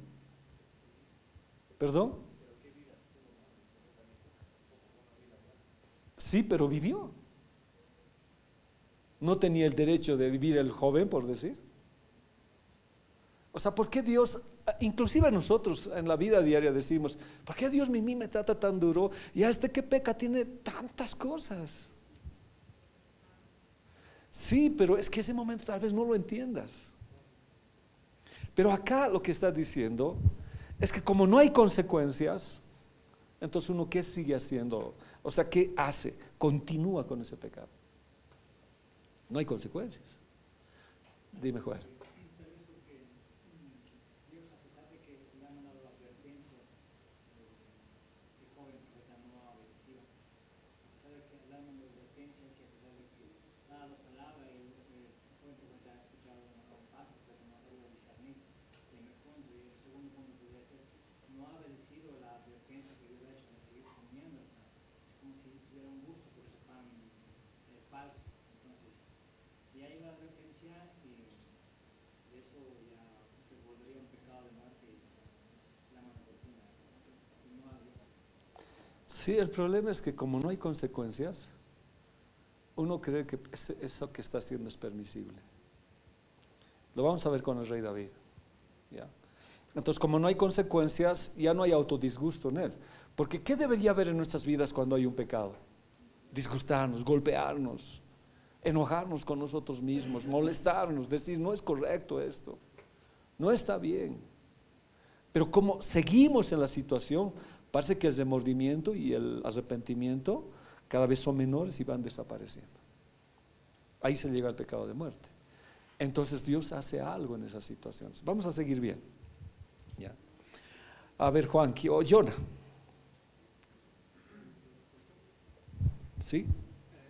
¿Perdón? Sí, pero vivió. No tenía el derecho de vivir el joven, por decir. O sea, ¿por qué Dios, inclusive nosotros en la vida diaria decimos, ¿por qué Dios mí me trata tan duro? Y a este que peca tiene tantas cosas. Sí, pero es que ese momento tal vez no lo entiendas. Pero acá lo que está diciendo es que como no hay consecuencias, entonces uno ¿qué sigue haciendo? O sea, ¿qué hace? Continúa con ese pecado. No hay consecuencias. Dime, Joel. Sí, el problema es que como no hay consecuencias, uno cree que eso que está haciendo es permisible. Lo vamos a ver con el rey David. ¿Ya? Entonces, como no hay consecuencias, ya no hay autodisgusto en él. Porque ¿qué debería haber en nuestras vidas cuando hay un pecado? Disgustarnos, golpearnos, enojarnos con nosotros mismos, molestarnos, decir no es correcto esto, no está bien. Pero como seguimos en la situación, parece que el remordimiento y el arrepentimiento cada vez son menores y van desapareciendo. Ahí se llega al pecado de muerte. Entonces Dios hace algo en esas situaciones. Vamos a seguir bien. ¿Ya? A ver, Juan, o Jonah. ¿Sí?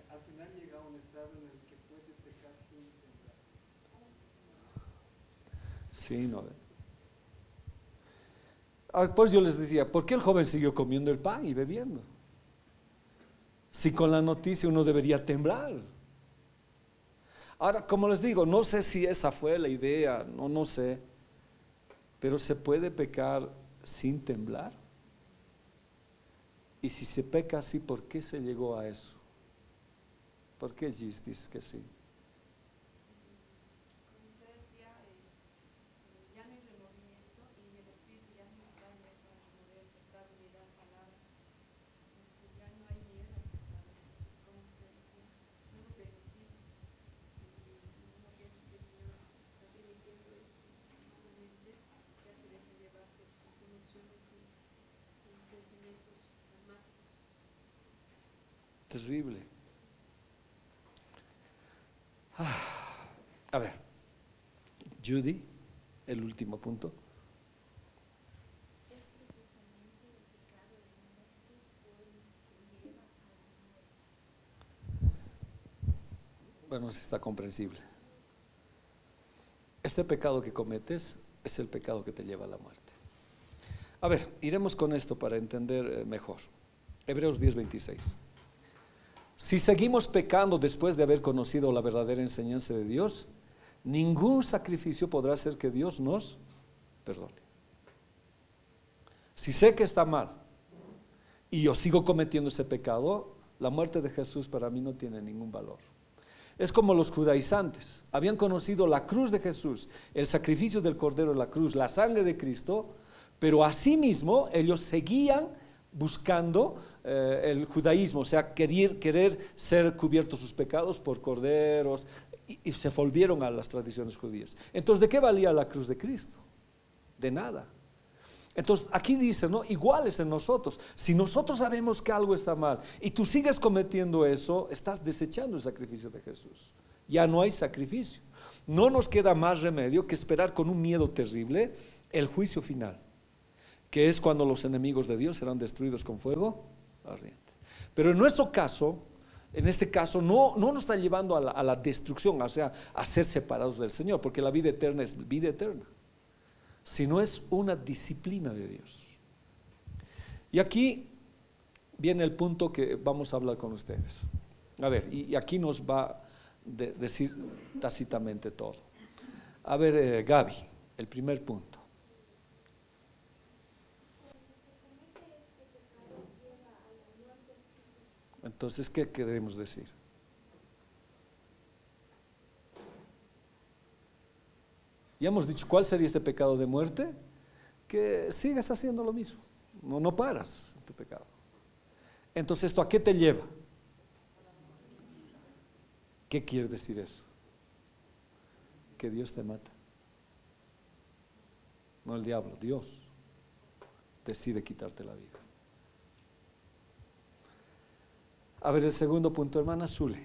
Al final llega a un estado en el que puede pecar sin tentar.
Sí, ¿no? Pues yo les decía, ¿por qué el joven siguió comiendo el pan y bebiendo? Si con la noticia uno debería temblar. Ahora, como les digo, no sé si esa fue la idea, no sé, pero ¿se puede pecar sin temblar? Y si se peca así, ¿por qué se llegó a eso? ¿Por qué Gis dice que sí?
Como usted decía, ya no hay remordimiento y el espíritu ya no está en para remover el pecado ni dar palabra. Entonces ya no hay miedo al pecado. Es como usted decía, es algo bendecido. Y uno piensa que el Señor está permitiendo esto normalmente, ya se deja llevar por sus emociones y pensamientos dramáticos.
Terrible. A ver, Judy, el último punto.
Es precisamente el pecado de muerte que lleva a la muerte.
Bueno, sí está comprensible. Este pecado que cometes es el pecado que te lleva a la muerte. A ver, iremos con esto para entender mejor. Hebreos 10:26. Si seguimos pecando después de haber conocido la verdadera enseñanza de Dios, ningún sacrificio podrá hacer que Dios nos perdone. Si sé que está mal y yo sigo cometiendo ese pecado, la muerte de Jesús para mí no tiene ningún valor. Es como los judaizantes, habían conocido la cruz de Jesús, el sacrificio del Cordero de la cruz, la sangre de Cristo, pero asimismo ellos seguían buscando el judaísmo, o sea, querer ser cubiertos sus pecados por corderos, y se volvieron a las tradiciones judías. Entonces, ¿de qué valía la cruz de Cristo? De nada. Entonces, aquí dice, ¿no? Iguales en nosotros. Si nosotros sabemos que algo está mal y tú sigues cometiendo eso, estás desechando el sacrificio de Jesús. Ya no hay sacrificio. No nos queda más remedio que esperar con un miedo terrible el juicio final, que es cuando los enemigos de Dios serán destruidos con fuego ardiente. Pero en nuestro caso, en este caso, no nos está llevando a la destrucción, o sea, a ser separados del Señor, porque la vida eterna es vida eterna, sino es una disciplina de Dios. Y aquí viene el punto que vamos a hablar con ustedes. A ver, y aquí nos va a decir tácitamente todo. A ver, Gaby, el primer punto. Entonces, ¿qué queremos decir? Ya hemos dicho, ¿cuál sería este pecado de muerte? Que sigas haciendo lo mismo, no paras en tu pecado. Entonces, ¿esto a qué te lleva? ¿Qué quiere decir eso? Que Dios te mata. No el diablo, Dios decide quitarte la vida. A ver, el segundo punto, hermana Zule.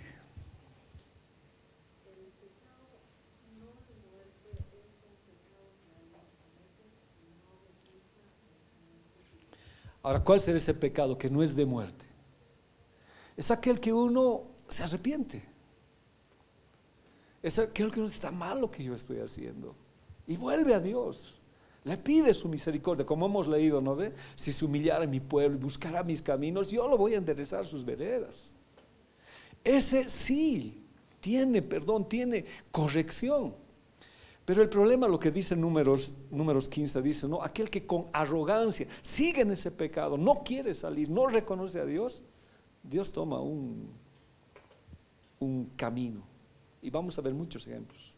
Ahora, ¿cuál será ese pecado que no es de muerte? Es aquel que uno se arrepiente. Es aquel que no está mal lo que yo estoy haciendo y vuelve a Dios. Le pide su misericordia, como hemos leído, ¿no ve? Si se humillara mi pueblo y buscara mis caminos, yo lo voy a enderezar sus veredas. Ese sí tiene perdón, tiene corrección. Pero el problema, lo que dice números 15, dice, ¿no? Aquel que con arrogancia sigue en ese pecado, no quiere salir, no reconoce a Dios, Dios toma un camino. Y vamos a ver muchos ejemplos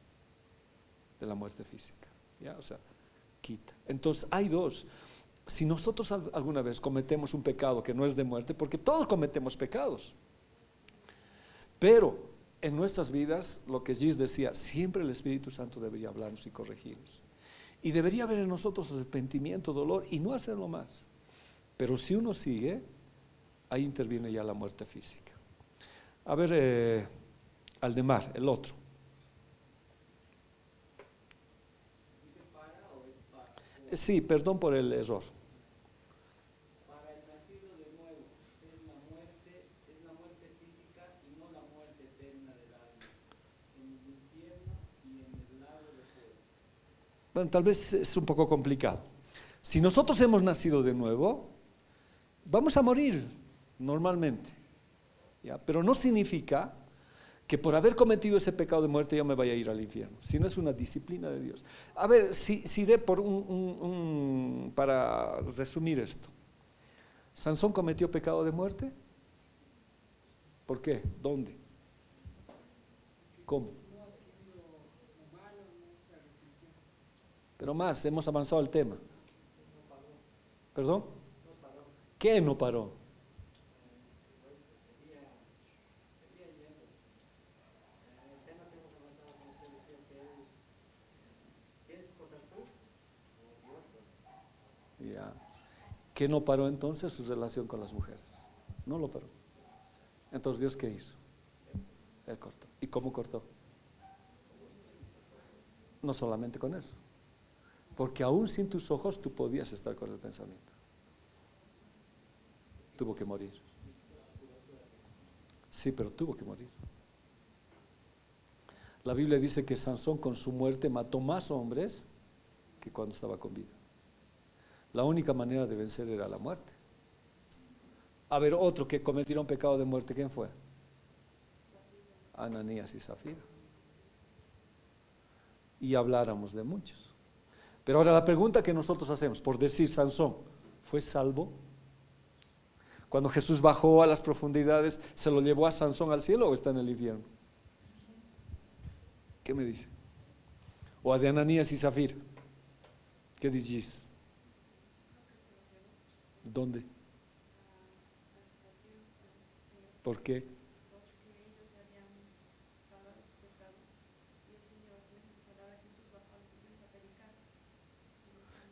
de la muerte física, ¿ya? O sea, quita. Entonces hay dos. Si nosotros alguna vez cometemos un pecado que no es de muerte, porque todos cometemos pecados, pero en nuestras vidas, lo que Gis decía, siempre el Espíritu Santo debería hablarnos y corregirnos, y debería haber en nosotros arrepentimiento, dolor, y no hacerlo más. Pero si uno sigue, ahí interviene ya la muerte física. A ver, Aldemar, el otro. Sí, perdón por el error.
Para el nacido de nuevo es la muerte física y no la muerte eterna del alma, en el infierno y en el lago de fuego.
Bueno, tal vez es un poco complicado. Si nosotros hemos nacido de nuevo, vamos a morir normalmente, ¿ya? Pero no significa que por haber cometido ese pecado de muerte yo me vaya a ir al infierno, sino es una disciplina de Dios. A ver, si iré por para resumir esto. ¿Sansón cometió pecado de muerte? ¿Por qué? ¿Dónde? ¿Cómo? Pero más, hemos avanzado el tema. ¿Perdón? ¿Qué no paró? Ya. ¿Qué no paró entonces? Su relación con las mujeres. No lo paró. Entonces, ¿Dios qué hizo? Él cortó. ¿Y cómo cortó? No solamente con eso. Porque aún sin tus ojos tú podías estar con el pensamiento. Tuvo que morir. Sí, pero tuvo que morir. La Biblia dice que Sansón con su muerte mató más hombres que cuando estaba con vida. La única manera de vencer era la muerte. A ver, otro que cometieron pecado de muerte, ¿quién fue? Ananías y Zafira. Y habláramos de muchos. Pero ahora la pregunta que nosotros hacemos, por decir, Sansón, ¿fue salvo? Cuando Jesús bajó a las profundidades, ¿se lo llevó a Sansón al cielo o está en el infierno? ¿Qué me dice? O a de Ananías y Zafira. ¿Qué dices? ¿Dónde? ¿Por qué?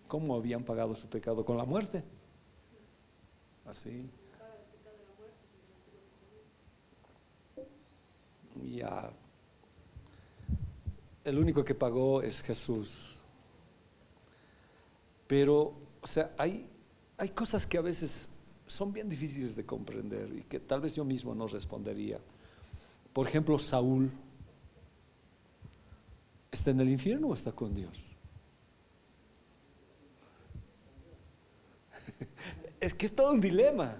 ¿Cómo habían pagado su pecado? ¿Con la muerte? Así. Ya. El único que pagó es Jesús. Pero, o sea, hay cosas que a veces son bien difíciles de comprender y que tal vez yo mismo no respondería. Por ejemplo, Saúl, ¿está en el infierno o está con Dios? Es que es todo un dilema.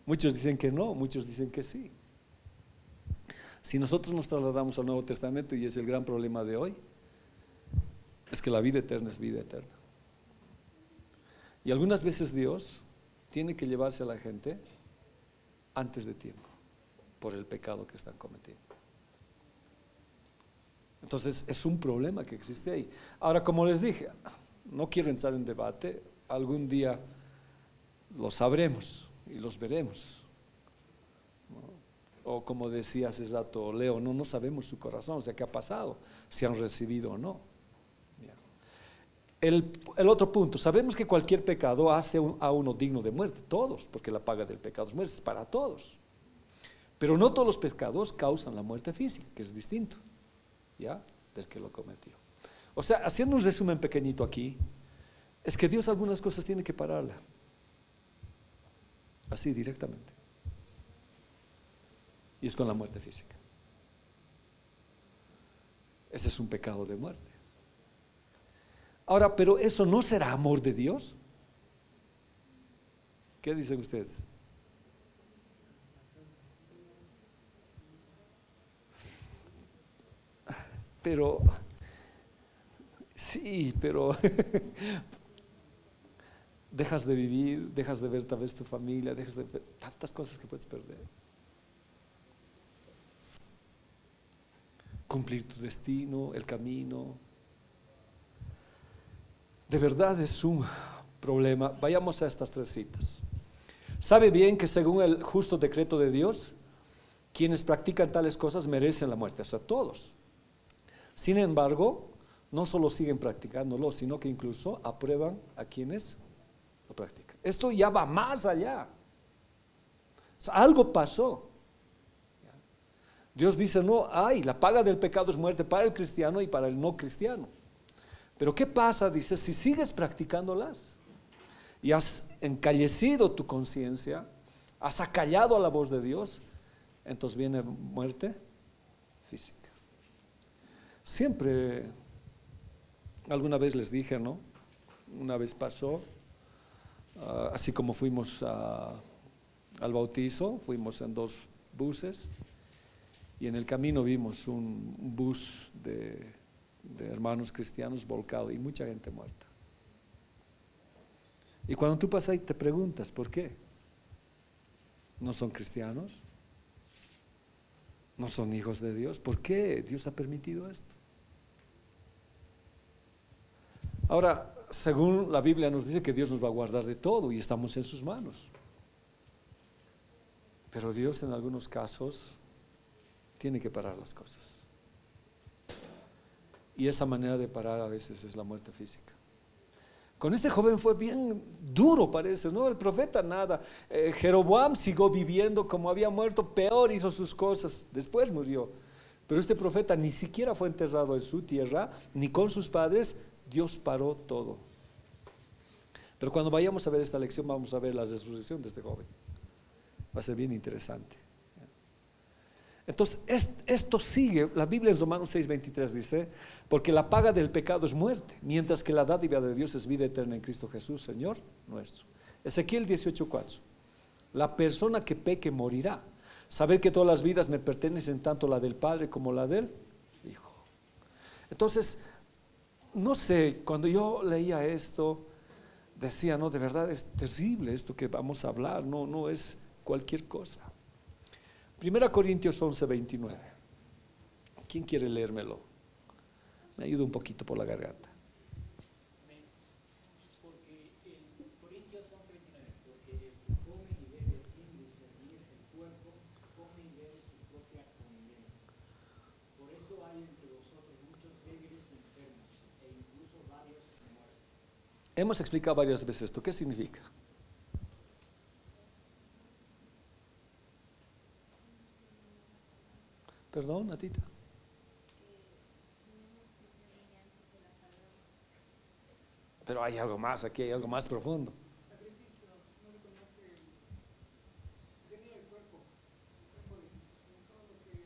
Muchos dicen que no, muchos dicen que sí. Si nosotros nos trasladamos al Nuevo Testamento, y es el gran problema de hoy, es que la vida eterna es vida eterna. Y algunas veces Dios tiene que llevarse a la gente antes de tiempo, por el pecado que están cometiendo. Entonces es un problema que existe ahí. Ahora, como les dije, no quiero entrar en debate, algún día lo sabremos y los veremos, ¿no? O como decía hace rato Leo, no sabemos su corazón, o sea, qué ha pasado, si han recibido o no. El otro punto, sabemos que cualquier pecado hace a uno digno de muerte, todos, porque la paga del pecado es muerte, es para todos. Pero no todos los pecados causan la muerte física, que es distinto, ¿ya?, del que lo cometió. O sea, haciendo un resumen pequeñito aquí, es que Dios algunas cosas tiene que pararla, así directamente. Y es con la muerte física. Ese es un pecado de muerte. Ahora, ¿pero eso no será amor de Dios? ¿Qué dicen ustedes? Pero, sí, pero dejas de vivir, dejas de ver tal vez tu familia, dejas de ver tantas cosas que puedes perder. Cumplir tu destino, el camino. De verdad es un problema. Vayamos a estas 3 citas. Sabe bien que según el justo decreto de Dios, quienes practican tales cosas merecen la muerte, o sea, todos. Sin embargo, no solo siguen practicándolo, sino que incluso aprueban a quienes lo practican. Esto ya va más allá. O sea, algo pasó. Dios dice, no, la paga del pecado es muerte para el cristiano y para el no cristiano. Pero ¿qué pasa? Dice, si sigues practicándolas y has encallecido tu conciencia, has acallado a la voz de Dios, entonces viene muerte física. Siempre Alguna vez les dije, ¿no? Una vez pasó, así como fuimos al bautizo, fuimos en 2 buses y en el camino vimos un bus de hermanos cristianos volcado y mucha gente muerta. Y cuando tú pasas ahí te preguntas, ¿por qué? ¿No son cristianos? ¿No son hijos de Dios? ¿Por qué Dios ha permitido esto? Ahora, según la Biblia nos dice que Dios nos va a guardar de todo y estamos en sus manos. Pero Dios en algunos casos tiene que parar las cosas. Y esa manera de parar a veces es la muerte física. Con este joven fue bien duro, parece, ¿no? El profeta nada. Jeroboam siguió viviendo como había muerto, peor hizo sus cosas, después murió. Pero este profeta ni siquiera fue enterrado en su tierra, ni con sus padres. Dios paró todo. Pero cuando vayamos a ver esta lección, vamos a ver la resurrección de este joven. Va a ser bien interesante. Entonces, esto sigue, la Biblia en Romanos 6:23 dice, porque la paga del pecado es muerte, mientras que la dádiva de Dios es vida eterna en Cristo Jesús, Señor nuestro. Ezequiel 18:4, la persona que peque morirá. Saber que todas las vidas me pertenecen, tanto la del Padre como la del Hijo. Entonces, no sé, cuando yo leía esto, decía, no, de verdad es terrible esto que vamos a hablar, no es cualquier cosa. 1 Corintios 11:29. ¿Quién quiere leérmelo? Me ayuda un poquito por la garganta.
Porque en Corintios 11:29, porque el que come y bebe sin discernir el cuerpo, come y bebe su propia condena. Por eso hay entre vosotros muchos débiles y enfermos, e incluso varios muertos.
Hemos explicado varias veces esto. ¿Qué significa? Perdón, Natita. Pero hay algo más, aquí hay algo más profundo.
Sacrificio no reconoce discernir el cuerpo de Cristo, en todo lo que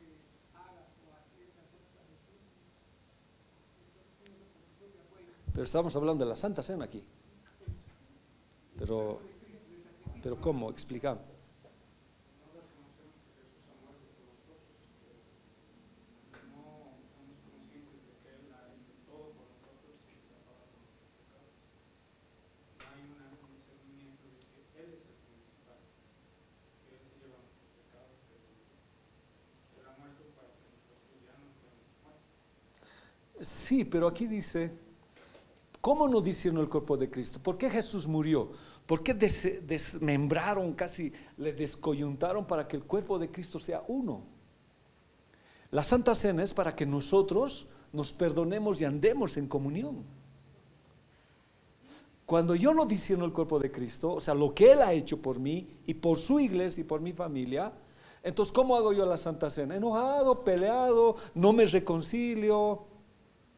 hagas o arriesgas otras veces, estás haciendo con tu propia fuerza.
Pero estamos hablando de la Santa Cena aquí. Pero ¿cómo? Explica. Sí, pero aquí dice, ¿cómo no discernó el cuerpo de Cristo? ¿Por qué Jesús murió? ¿Por qué desmembraron, casi le descoyuntaron para que el cuerpo de Cristo sea uno? La Santa Cena es para que nosotros nos perdonemos y andemos en comunión. Cuando yo no discierno el cuerpo de Cristo, o sea, lo que Él ha hecho por mí y por su iglesia y por mi familia, entonces, ¿cómo hago yo la Santa Cena? Enojado, peleado, no me reconcilio,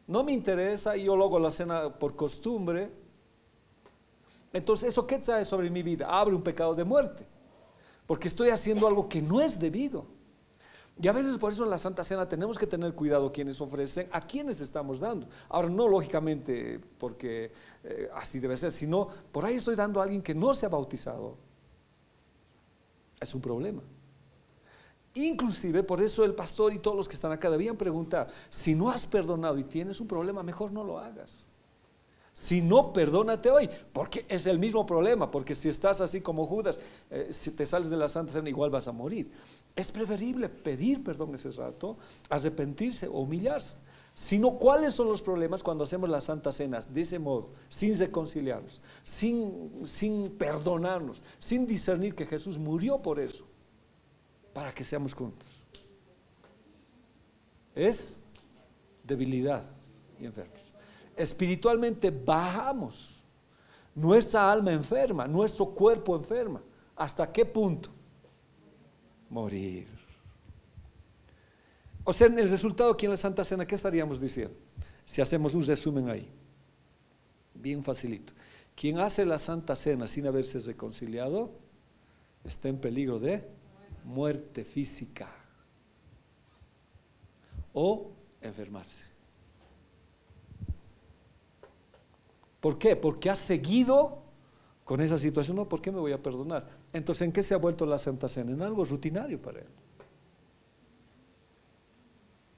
no me interesa y yo luego la cena por costumbre. Entonces, ¿eso qué trae sobre mi vida? Abre un pecado de muerte, porque estoy haciendo algo que no es debido. Y a veces por eso en la Santa Cena tenemos que tener cuidado quienes ofrecen, a quienes estamos dando. Ahora, no lógicamente porque así debe ser, sino por ahí estoy dando a alguien que no se ha bautizado. Es un problema. Inclusive por eso el pastor y todos los que están acá debían preguntar, si no has perdonado y tienes un problema, mejor no lo hagas. Si no, perdónate hoy, porque es el mismo problema, porque si estás así como Judas, si te sales de la Santa Cena igual vas a morir. Es preferible pedir perdón ese rato, arrepentirse o humillarse. Si no, ¿cuáles son los problemas cuando hacemos las Santas Cenas de ese modo, sin reconciliarnos, sin perdonarnos, sin discernir que Jesús murió por eso, para que seamos juntos? Es debilidad y enfermos. Espiritualmente bajamos, nuestra alma enferma, nuestro cuerpo enferma. ¿Hasta qué punto? Morir. O sea, en el resultado aquí en la Santa Cena, ¿qué estaríamos diciendo? Si hacemos un resumen ahí, bien facilito. Quien hace la Santa Cena sin haberse reconciliado está en peligro de muerte física o enfermarse. ¿Por qué? Porque has seguido con esa situación. No, ¿por qué me voy a perdonar? Entonces, ¿en qué se ha vuelto la Santa Cena? En algo rutinario para él.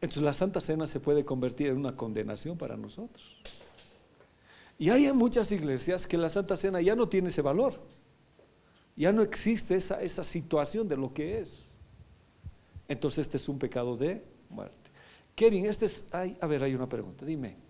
Entonces la Santa Cena se puede convertir en una condenación para nosotros. Y hay en muchas iglesias que la Santa Cena ya no tiene ese valor. Ya no existe esa situación de lo que es. Entonces este es un pecado de muerte. Kevin, hay una pregunta, dime.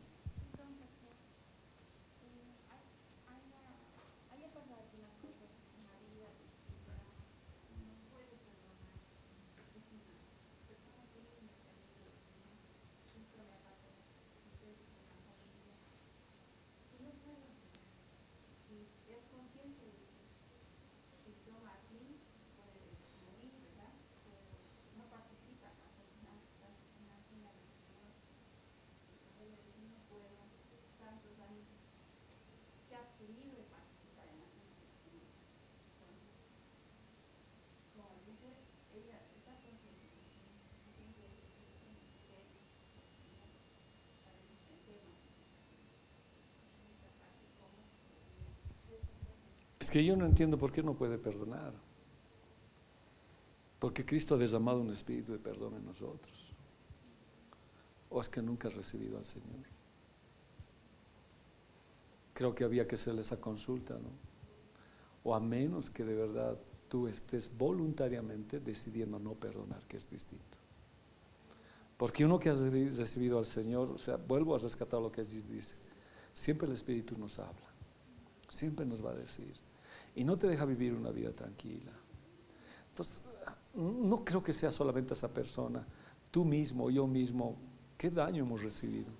Es que yo no entiendo por qué no puede perdonar. Porque Cristo ha derramado un espíritu de perdón en nosotros. ¿O es que nunca has recibido al Señor? Creo que había que hacerle esa consulta, ¿no? O a menos que de verdad tú estés voluntariamente decidiendo no perdonar, que es distinto. Porque uno que ha recibido al Señor, o sea, vuelvo a rescatar lo que dice, siempre el Espíritu nos habla, siempre nos va a decir, y no te deja vivir una vida tranquila. Entonces, no creo que sea solamente esa persona, tú mismo, yo mismo, ¿qué daño hemos recibido?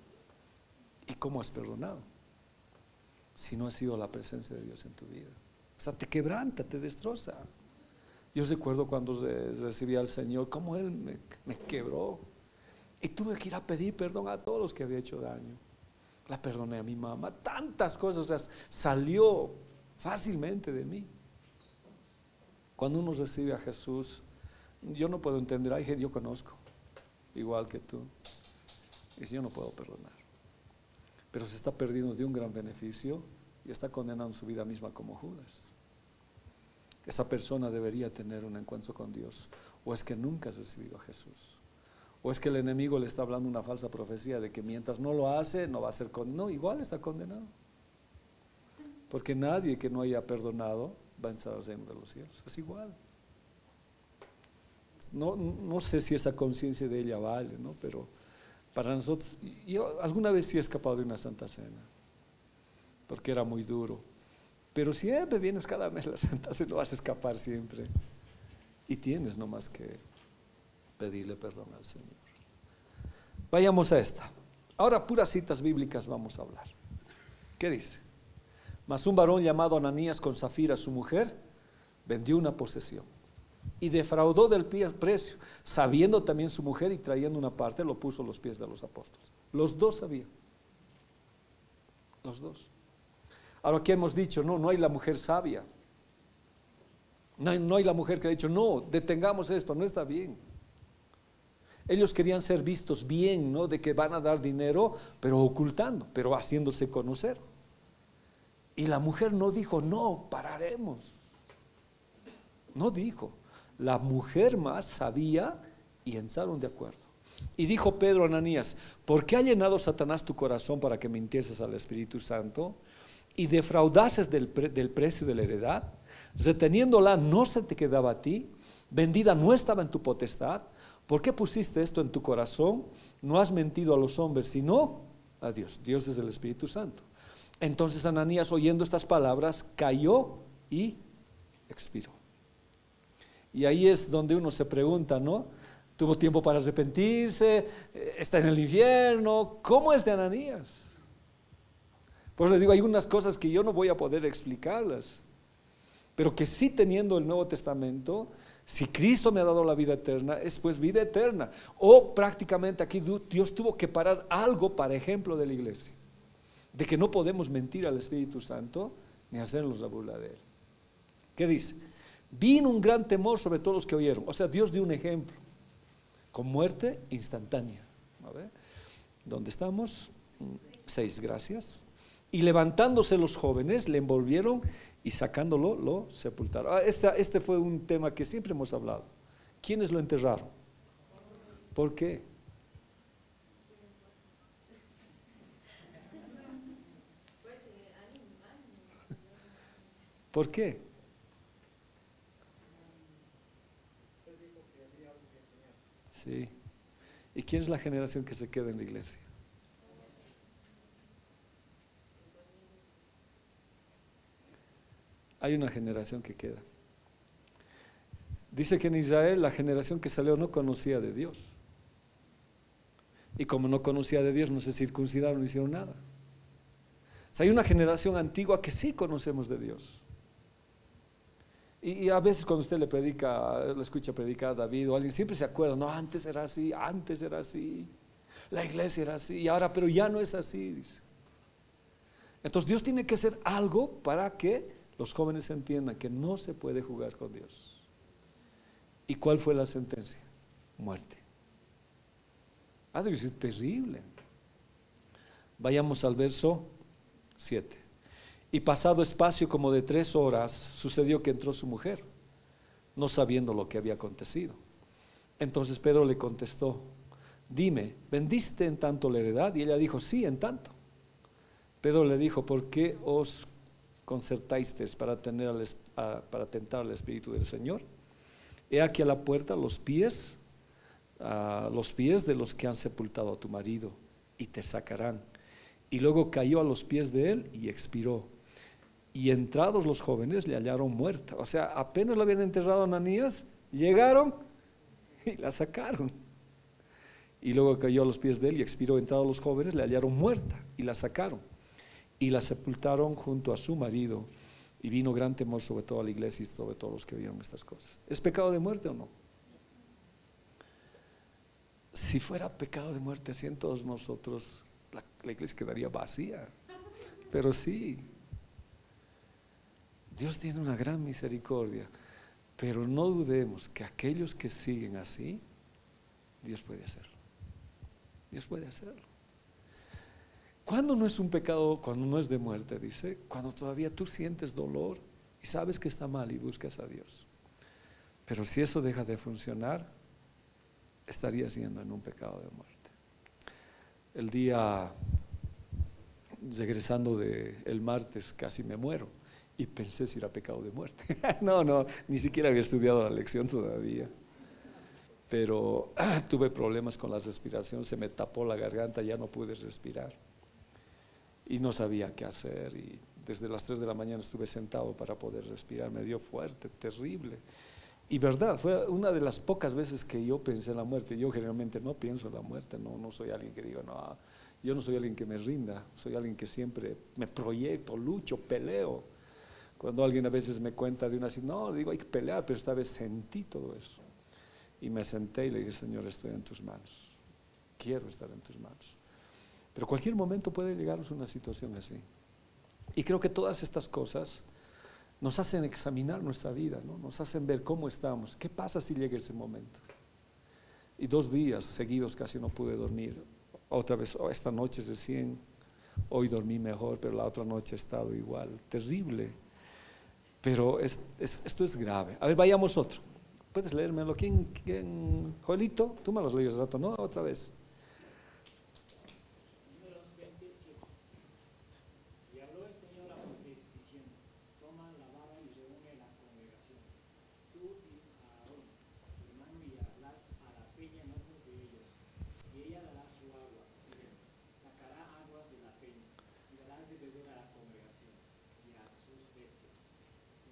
¿Y cómo has perdonado? Si no ha sido la presencia de Dios en tu vida. O sea, te quebranta, te destroza. Yo recuerdo cuando recibí al Señor, cómo Él me quebró. Y tuve que ir a pedir perdón a todos los que había hecho daño. La perdoné a mi mamá, tantas cosas, o sea, salió fácilmente de mí. Cuando uno recibe a Jesús, yo no puedo entender, ay, yo conozco, igual que tú. Y si yo no puedo perdonar. Pero se está perdiendo de un gran beneficio y está condenando su vida misma como Judas. Esa persona debería tener un encuentro con Dios. ¿O es que nunca has recibido a Jesús? ¿O es que el enemigo le está hablando una falsa profecía de que mientras no lo hace no va a ser condenado? No, igual está condenado. Porque nadie que no haya perdonado va a entrar al reino de los cielos. Es igual. No sé si esa conciencia de ella vale, ¿no? Pero para nosotros, yo alguna vez sí he escapado de una Santa Cena, porque era muy duro. Pero siempre vienes cada mes la Santa Cena, vas a escapar siempre. Y tienes nomás que pedirle perdón al Señor. Vayamos a esta. Ahora puras citas bíblicas vamos a hablar. ¿Qué dice? Mas un varón llamado Ananías con Zafira, su mujer, vendió una posesión y defraudó del precio, sabiendo también su mujer, y trayendo una parte lo puso a los pies de los apóstoles. Los dos sabían. Los dos. Ahora aquí hemos dicho, no hay la mujer sabia. No hay la mujer que ha dicho, no, detengamos esto, no está bien. Ellos querían ser vistos bien, ¿no? De que van a dar dinero, pero ocultando, pero haciéndose conocer. Y la mujer no dijo, no, pararemos. No dijo. La mujer más sabía y entraron de acuerdo. Y dijo Pedro a Ananías, ¿por qué ha llenado Satanás tu corazón para que mintieses al Espíritu Santo y defraudases del precio de la heredad? Reteniéndola no se te quedaba a ti, vendida no estaba en tu potestad. ¿Por qué pusiste esto en tu corazón? No has mentido a los hombres, sino a Dios. Dios es el Espíritu Santo. Entonces Ananías, oyendo estas palabras, cayó y expiró. Y ahí es donde uno se pregunta, ¿no? Tuvo tiempo para arrepentirse, está en el infierno. ¿Cómo es de Ananías? Por eso les digo, hay unas cosas que yo no voy a poder explicarlas, pero que sí, teniendo el Nuevo Testamento, si Cristo me ha dado la vida eterna, es pues vida eterna. O prácticamente aquí Dios tuvo que parar algo para ejemplo de la iglesia, de que no podemos mentir al Espíritu Santo ni hacernos la burla de Él. ¿Qué dice? Vino un gran temor sobre todos los que oyeron. O sea, Dios dio un ejemplo con muerte instantánea. A ver, ¿dónde estamos? 6, gracias. Y levantándose los jóvenes, le envolvieron y sacándolo, lo sepultaron. Este fue un tema que siempre hemos hablado. ¿Quiénes lo enterraron? ¿Por qué? ¿Por qué? Sí. ¿Y quién es la generación que se queda en la iglesia? Hay una generación que queda. Dice que en Israel la generación que salió no conocía de Dios. Y como no conocía de Dios, no se circuncidaron, no hicieron nada. O sea, hay una generación antigua que sí conocemos de Dios. Y a veces cuando usted le escucha predicar a David o a alguien, siempre se acuerda, no, antes era así, la iglesia era así, y ahora, pero ya no es así, dice. Entonces Dios tiene que hacer algo para que los jóvenes entiendan que no se puede jugar con Dios. ¿Y cuál fue la sentencia? Muerte. Debe ser terrible. Vayamos al verso 7. Y pasado espacio como de 3 horas, sucedió que entró su mujer, no sabiendo lo que había acontecido. Entonces Pedro le contestó, dime, ¿vendiste en tanto la heredad? Y ella dijo, sí, en tanto. Pedro le dijo, ¿por qué os concertasteis para tentar al Espíritu del Señor? He aquí a la puerta los pies de los que han sepultado a tu marido, y te sacarán. Y luego cayó a los pies de él y expiró. Y entrados los jóvenes le hallaron muerta. O sea, apenas lo habían enterrado a Ananías, llegaron y la sacaron. Y luego cayó a los pies de él y expiró. Entrados los jóvenes le hallaron muerta y la sacaron. Y la sepultaron junto a su marido. Y vino gran temor sobre toda la iglesia y sobre todos los que vieron estas cosas. ¿Es pecado de muerte o no? Si fuera pecado de muerte, así en todos nosotros, la iglesia quedaría vacía. Pero sí, Dios tiene una gran misericordia, pero no dudemos que aquellos que siguen así, Dios puede hacerlo. Dios puede hacerlo. ¿Cuándo no es un pecado? Cuando no es de muerte, dice, cuando todavía tú sientes dolor y sabes que está mal y buscas a Dios. Pero si eso deja de funcionar, estarías yendo en un pecado de muerte. El día regresando del martes casi me muero y pensé si era pecado de muerte. No, ni siquiera había estudiado la lección todavía, pero tuve problemas con la respiración, se me tapó la garganta, ya no pude respirar y no sabía qué hacer, y desde las 3 de la mañana estuve sentado para poder respirar, me dio fuerte, terrible. Y verdad, fue una de las pocas veces que yo pensé en la muerte. Yo generalmente no pienso en la muerte, no soy alguien que diga, no, yo no soy alguien que me rinda, soy alguien que siempre me proyecto, lucho, peleo. Cuando alguien a veces me cuenta de una así, no, digo, hay que pelear, pero esta vez sentí todo eso. Y me senté y le dije, Señor, estoy en tus manos, quiero estar en tus manos. Pero cualquier momento puede llegarnos a una situación así. Y creo que todas estas cosas nos hacen examinar nuestra vida, ¿no? Nos hacen ver cómo estamos. ¿Qué pasa si llega ese momento? Y 2 días seguidos casi no pude dormir. Otra vez, esta noche recién, hoy dormí mejor, pero la otra noche he estado igual. Terrible. Pero esto es grave. A ver, vayamos otro. ¿Puedes leérmelo? ¿Quién? Joelito, tú me los lees rato, ¿no? Otra vez.
Números 27. Y habló el Señor a Moisés diciendo, toma la vara y reúne la congregación, tú y Aarón, tu hermano, y hablad a la peña en ojos de ellos, y ella dará su agua, y les sacará aguas de la peña, y darás de beber a la congregación y a sus bestias.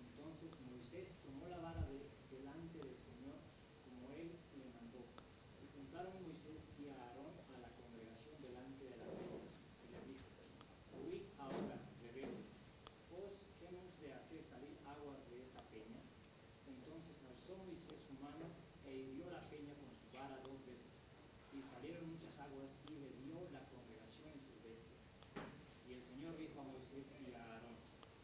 Entonces Moisés tomó la vara delante del Señor, como él le mandó, y juntaron Moisés y Aarón a la congregación delante de la peña, y les dijo, oíd ahora, rebeldes, ¿qué hemos de hacer salir aguas de esta peña? Entonces alzó Moisés su mano e hirió la peña con su vara 2 veces, y salieron muchas aguas, y bebió la congregación y sus bestias. Y el Señor dijo a Moisés y a Aarón,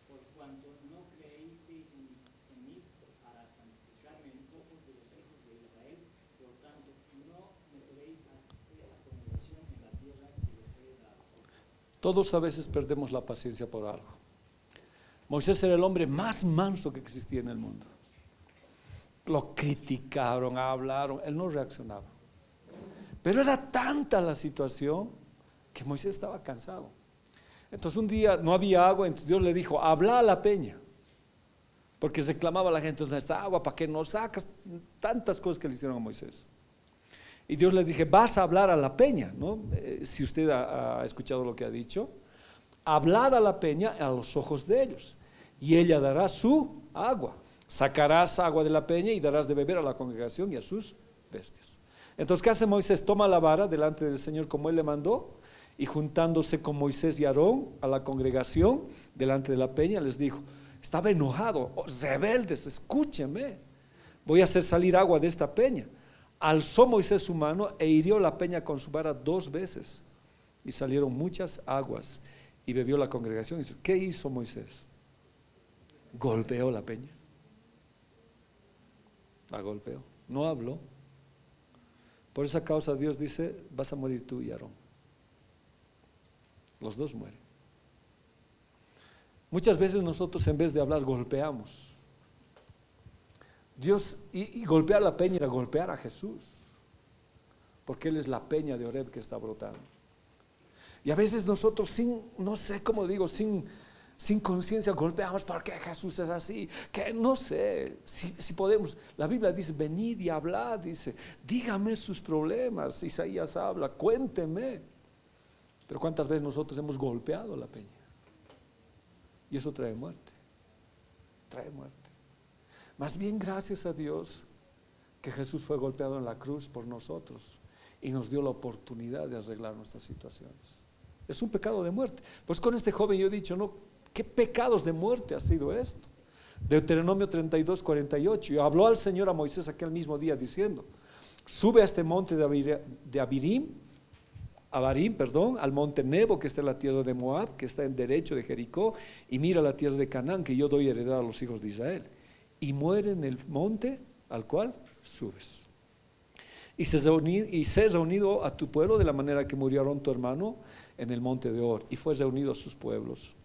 por cuanto no creísteis en mí para santificarme en ojos de los hijos de Israel, por tanto no meteréis a esta congregación en la tierra que les he dado.
Todos a veces perdemos la paciencia por algo. Moisés era el hombre más manso que existía en el mundo. Lo criticaron, hablaron, él no reaccionaba. Pero era tanta la situación que Moisés estaba cansado. Entonces un día no había agua, entonces Dios le dijo, habla a la peña. Porque reclamaba la gente, ¿dónde está agua? ¿Para qué no sacas? Tantas cosas que le hicieron a Moisés. Y Dios le dije, vas a hablar a la peña, ¿no? Si usted ha escuchado lo que ha dicho, hablad a la peña a los ojos de ellos, y ella dará su agua. Sacarás agua de la peña y darás de beber a la congregación y a sus bestias. Entonces, ¿qué hace Moisés? Toma la vara delante del Señor como él le mandó, y juntándose con Moisés y Aarón a la congregación delante de la peña, les dijo, estaba enojado, rebeldes, escúchenme, voy a hacer salir agua de esta peña. Alzó Moisés su mano e hirió la peña con su vara 2 veces, y salieron muchas aguas, y bebió la congregación. Y dice, ¿qué hizo Moisés? Golpeó la peña. La golpeó, no habló. Por esa causa Dios dice, vas a morir tú y Aarón. Los dos mueren. Muchas veces nosotros en vez de hablar golpeamos. Dios, y golpear la peña era golpear a Jesús, porque Él es la peña de Oreb que está brotando. Y a veces nosotros no sé cómo digo, sin conciencia golpeamos porque Jesús es así, que no sé, si podemos, la Biblia dice, venid y hablad, dice, dígame sus problemas, Isaías habla, cuénteme. Pero ¿cuántas veces nosotros hemos golpeado la peña? Y eso trae muerte, trae muerte. Más bien gracias a Dios que Jesús fue golpeado en la cruz por nosotros y nos dio la oportunidad de arreglar nuestras situaciones. Es un pecado de muerte. Pues con este joven yo he dicho, no, ¿qué pecados de muerte ha sido esto? Deuteronomio 32:48, y habló al Señor a Moisés aquel mismo día diciendo, sube a este monte de Abarim, al monte Nebo, que está en la tierra de Moab, que está en derecho de Jericó, y mira la tierra de Canaán, que yo doy heredad a los hijos de Israel, y muere en el monte al cual subes. Y sé reunido a tu pueblo de la manera que murió Aarón tu hermano en el monte de Hor, y fue reunido a sus pueblos.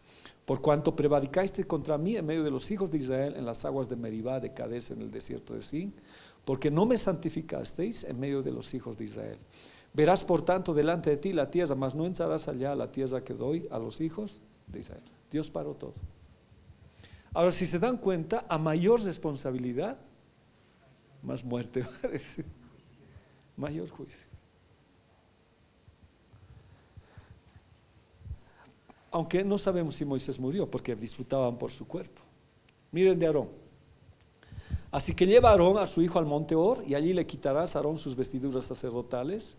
Por cuanto prevaricaste contra mí en medio de los hijos de Israel en las aguas de Meribá, de Cades, en el desierto de Sin, porque no me santificasteis en medio de los hijos de Israel. Verás por tanto delante de ti la tierra, mas no entrarás allá a la tierra que doy a los hijos de Israel. Dios paró todo. Ahora, si se dan cuenta, a mayor responsabilidad, más muerte parece, mayor juicio. Aunque no sabemos si Moisés murió, porque disputaban por su cuerpo. Miren de Aarón. Así que lleva a Aarón a su hijo al monte Hor, y allí le quitarás a Aarón sus vestiduras sacerdotales,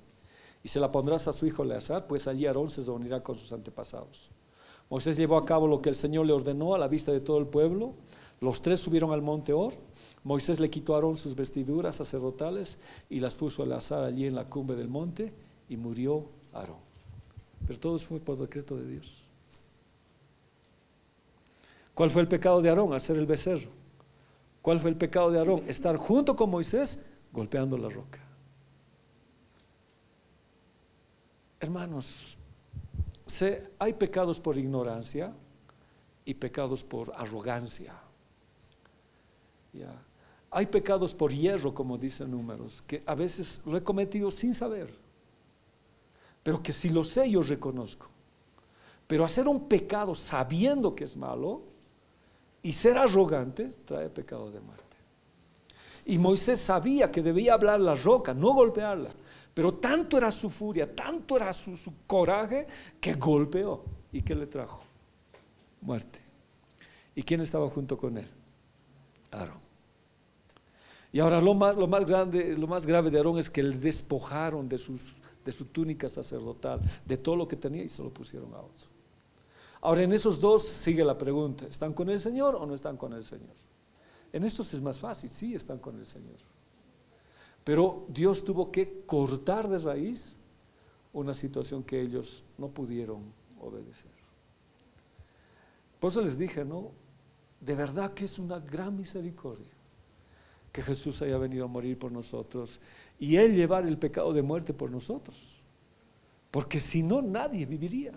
y se la pondrás a su hijo Eleazar, pues allí Aarón se reunirá con sus antepasados. Moisés llevó a cabo lo que el Señor le ordenó a la vista de todo el pueblo. Los 3 subieron al monte Hor. Moisés le quitó a Aarón sus vestiduras sacerdotales y las puso a Eleazar allí en la cumbre del monte, y murió Aarón. Pero todo fue por decreto de Dios. ¿Cuál fue el pecado de Aarón? Hacer el becerro. ¿Cuál fue el pecado de Aarón? Estar junto con Moisés golpeando la roca. Hermanos, hay pecados por ignorancia y pecados por arrogancia. ¿Ya? Hay pecados por hierro, como dicen Números, que a veces lo he cometido sin saber, pero que si lo sé yo reconozco. Pero hacer un pecado sabiendo que es malo y ser arrogante trae pecado de muerte. Y Moisés sabía que debía hablar la roca, no golpearla, pero tanto era su furia, tanto era su coraje, que golpeó. ¿Y qué le trajo? Muerte. ¿Y quién estaba junto con él? Aarón. Y ahora lo más grave de Aarón es que le despojaron de su túnica sacerdotal, de todo lo que tenía, y se lo pusieron a otro. Ahora en esos dos sigue la pregunta, ¿están con el Señor o no están con el Señor? En estos es más fácil, sí están con el Señor. Pero Dios tuvo que cortar de raíz una situación que ellos no pudieron obedecer. Por eso les dije, ¿no? De verdad que es una gran misericordia que Jesús haya venido a morir por nosotros y Él llevar el pecado de muerte por nosotros, porque si no nadie viviría.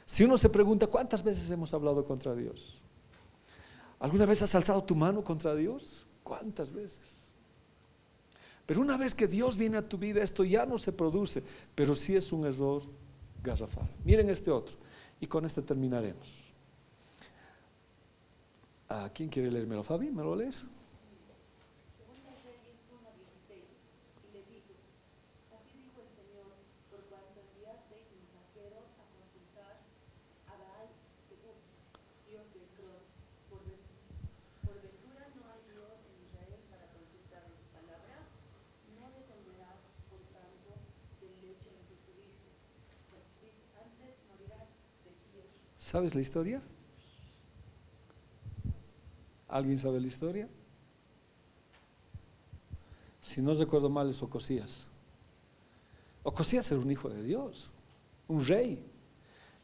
Si uno se pregunta, ¿cuántas veces hemos hablado contra Dios? ¿Alguna vez has alzado tu mano contra Dios? ¿Cuántas veces? Pero una vez que Dios viene a tu vida, esto ya no se produce, pero sí es un error garrafal. Miren este otro, y con este terminaremos. ¿A quién quiere leérmelo? Fabi, ¿me lo lees?
Segunda Reyes 1:16, y le dijo, así dijo el Señor, por cuanto enviasteis mensajeros a consultar a Baal Zebub, Dios de Ecrón, por ventura no hay Dios en Israel para consultar su palabra, no descenderás por tanto del lecho en que subiste, antes morirás de frío.
¿Sabes la historia? ¿Alguien sabe la historia? Si no recuerdo mal, es Ocosías. Ocosías era un hijo de Dios, un rey.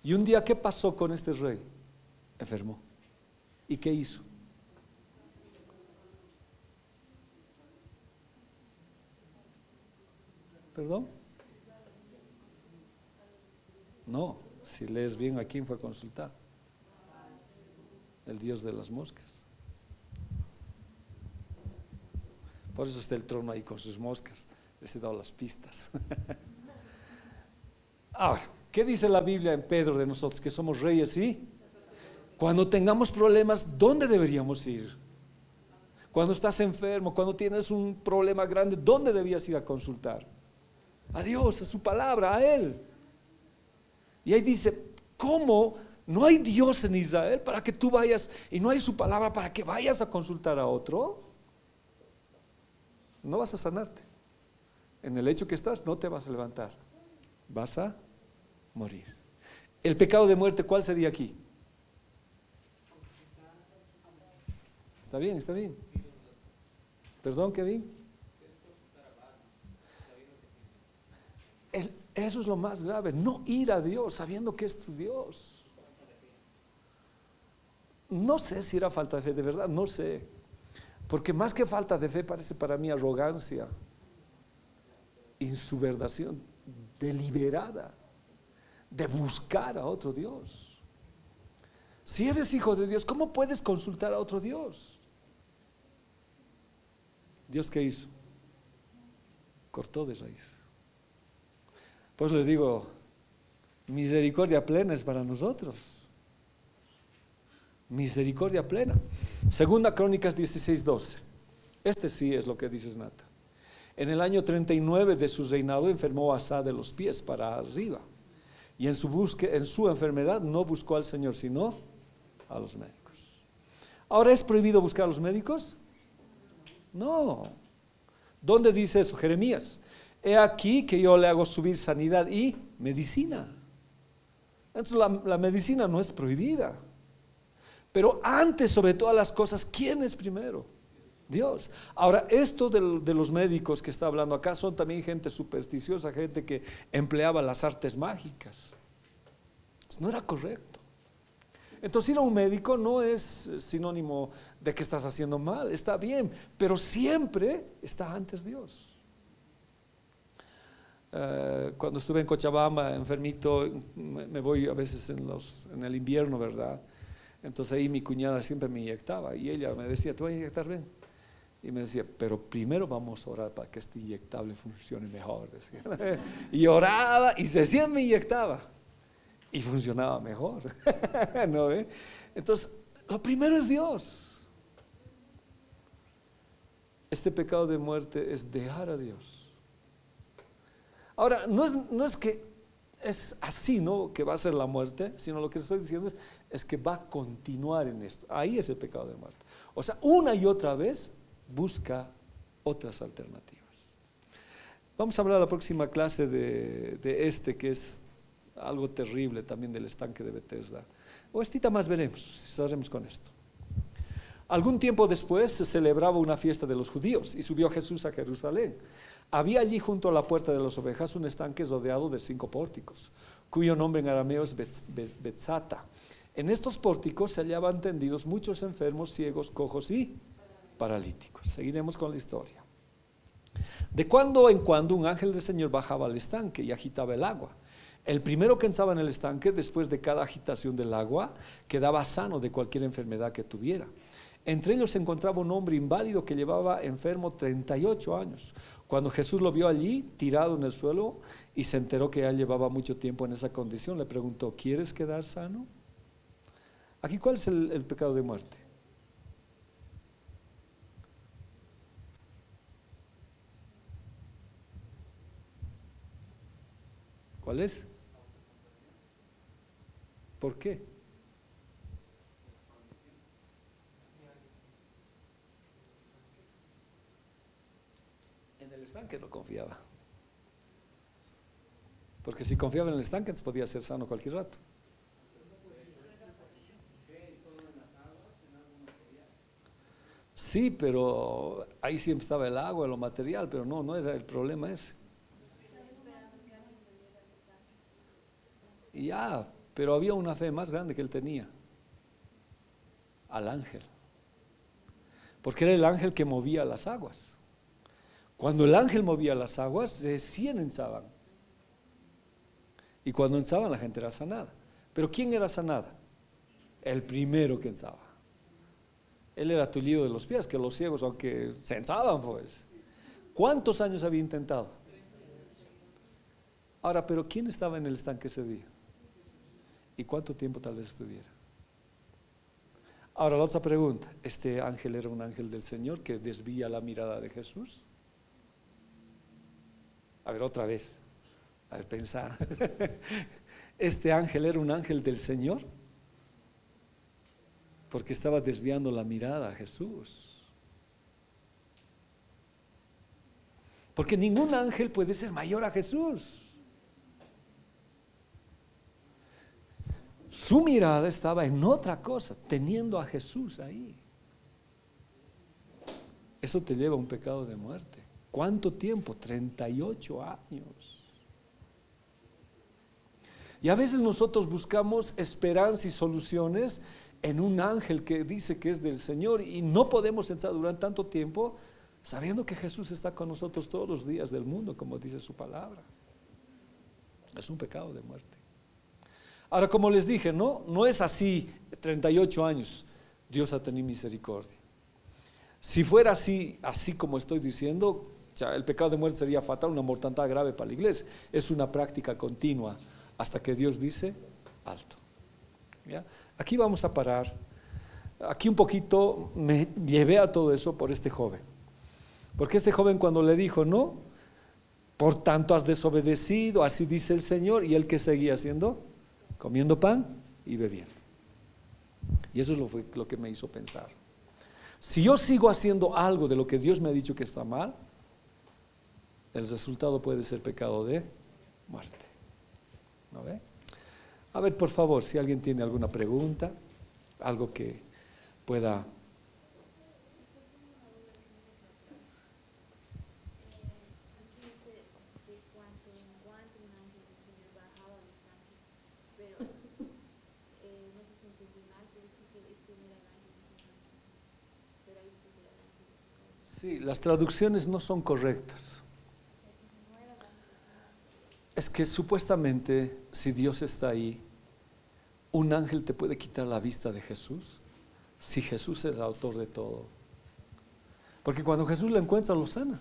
Y un día, ¿qué pasó con este rey? Enfermó. ¿Y qué hizo? ¿Perdón? No, si lees bien, ¿a quién fue a consultar? El Dios de las moscas. Por eso está el trono ahí con sus moscas. Les he dado las pistas. Ahora, ¿qué dice la Biblia en Pedro de nosotros? Que somos reyes, ¿sí? Cuando tengamos problemas, ¿dónde deberíamos ir? Cuando estás enfermo, cuando tienes un problema grande, ¿dónde debías ir a consultar? A Dios, a su palabra, a Él. Y ahí dice, ¿cómo no hay Dios en Israel para que tú vayas y no hay su palabra para que vayas a consultar a otro? No vas a sanarte. En el hecho que estás, no te vas a levantar. Vas a morir. El pecado de muerte, ¿cuál sería aquí? ¿Está bien? ¿Está bien? ¿Perdón, Kevin? Eso es lo más grave. No ir a Dios sabiendo que es tu Dios. No sé si era falta de fe, de verdad, no sé. Porque más que falta de fe parece para mí arrogancia, insubordinación deliberada de buscar a otro Dios. Si eres hijo de Dios, ¿cómo puedes consultar a otro Dios? ¿Dios qué hizo? Cortó de raíz. Pues les digo, misericordia plena es para nosotros. Misericordia plena. Segunda Crónicas 16:12. Este sí es lo que dices, Nata. En el año 39 de su reinado enfermó Asa de los pies para arriba. Y en su enfermedad no buscó al Señor, sino a los médicos. ¿Ahora es prohibido buscar a los médicos? No. ¿Dónde dice eso? Jeremías. He aquí que yo le hago subir sanidad y medicina. Entonces la medicina no es prohibida. Pero antes, sobre todas las cosas, ¿quién es primero? Dios. Ahora, esto de los médicos que está hablando acá son también gente supersticiosa, gente que empleaba las artes mágicas. No era correcto. Entonces ir a un médico no es sinónimo de que estás haciendo mal, está bien, pero siempre está antes Dios. Cuando estuve en Cochabamba enfermito, me voy a veces en el invierno, ¿verdad? Entonces ahí mi cuñada siempre me inyectaba y ella me decía, ¿te voy a inyectar bien? Y me decía, pero primero vamos a orar para que este inyectable funcione mejor, decía. Y oraba y recién me inyectaba y funcionaba mejor. ¿No? Entonces, lo primero es Dios. Este pecado de muerte es dejar a Dios. Ahora, no es que es así, ¿no?, que va a ser la muerte, sino lo que estoy diciendo es que va a continuar en esto. Ahí es el pecado de muerte. O sea, una y otra vez busca otras alternativas. Vamos a hablar la próxima clase de este, que es algo terrible también, del estanque de Betesda. O estita más veremos, si sabremos con esto. Algún tiempo después se celebraba una fiesta de los judíos y subió Jesús a Jerusalén. Había allí junto a la puerta de las ovejas un estanque rodeado de 5 pórticos, cuyo nombre en arameo es Betzata. En estos pórticos se hallaban tendidos muchos enfermos, ciegos, cojos y paralíticos. Seguiremos con la historia. De cuando en cuando un ángel del Señor bajaba al estanque y agitaba el agua. El primero que entraba en el estanque, después de cada agitación del agua, quedaba sano de cualquier enfermedad que tuviera. Entre ellos se encontraba un hombre inválido que llevaba enfermo 38 años. Cuando Jesús lo vio allí, tirado en el suelo, y se enteró que ya llevaba mucho tiempo en esa condición, le preguntó: ¿quieres quedar sano? Aquí, ¿cuál es el pecado de muerte? ¿Cuál es? ¿Por qué? En el estanque no confiaba. Porque si confiaba en el estanque, entonces podía ser sano cualquier rato. Sí, pero ahí siempre estaba el agua, lo material, pero no era el problema ese. Ya, pero había una fe más grande que él tenía, al ángel, porque era el ángel que movía las aguas. Cuando el ángel movía las aguas, recién entraban, y cuando entraban la gente era sanada. Pero ¿quién era sanada? El primero que entraba. Él era tullido de los pies, que los ciegos, aunque se entraban, pues. ¿Cuántos años había intentado? Ahora, pero ¿quién estaba en el estanque ese día? ¿Y cuánto tiempo tal vez estuviera? Ahora, la otra pregunta: ¿este ángel era un ángel del Señor que desvía la mirada de Jesús? A ver, otra vez, a ver, pensar. ¿Este ángel era un ángel del Señor? Porque estaba desviando la mirada a Jesús. Porque ningún ángel puede ser mayor a Jesús. Su mirada estaba en otra cosa, teniendo a Jesús ahí. Eso te lleva a un pecado de muerte. ¿Cuánto tiempo? 38 años. Y a veces nosotros buscamos esperanza y soluciones en un ángel que dice que es del Señor, y no podemos entrar durante tanto tiempo sabiendo que Jesús está con nosotros todos los días del mundo, como dice su palabra. Es un pecado de muerte. Ahora, como les dije, no es así. 38 años Dios ha tenido misericordia. Si fuera así como estoy diciendo, ya el pecado de muerte sería fatal, una mortandad grave para la iglesia. Es una práctica continua hasta que Dios dice alto. ¿Ya? Aquí vamos a parar. Aquí un poquito me llevé a todo eso por este joven, porque este joven, cuando le dijo: no, por tanto has desobedecido, así dice el Señor, y él, ¿qué seguía haciendo? Comiendo pan y bebiendo. Y eso es lo que me hizo pensar: si yo sigo haciendo algo de lo que Dios me ha dicho que está mal, el resultado puede ser pecado de muerte. ¿No ve? A ver, por favor, si alguien tiene alguna pregunta, algo que pueda.
Aquí dice de cuanto en cuanto un ángel del Señor bajaba al estanque, pero no sé si entendí mal, pero dije que este no era el ángel del Señor, entonces, pero ahí dice que era el ángel del Señor.
Sí, las traducciones no son correctas. Es que supuestamente, si Dios está ahí, ¿un ángel te puede quitar la vista de Jesús? Si Jesús es el autor de todo. Porque cuando Jesús lo encuentra, lo sana.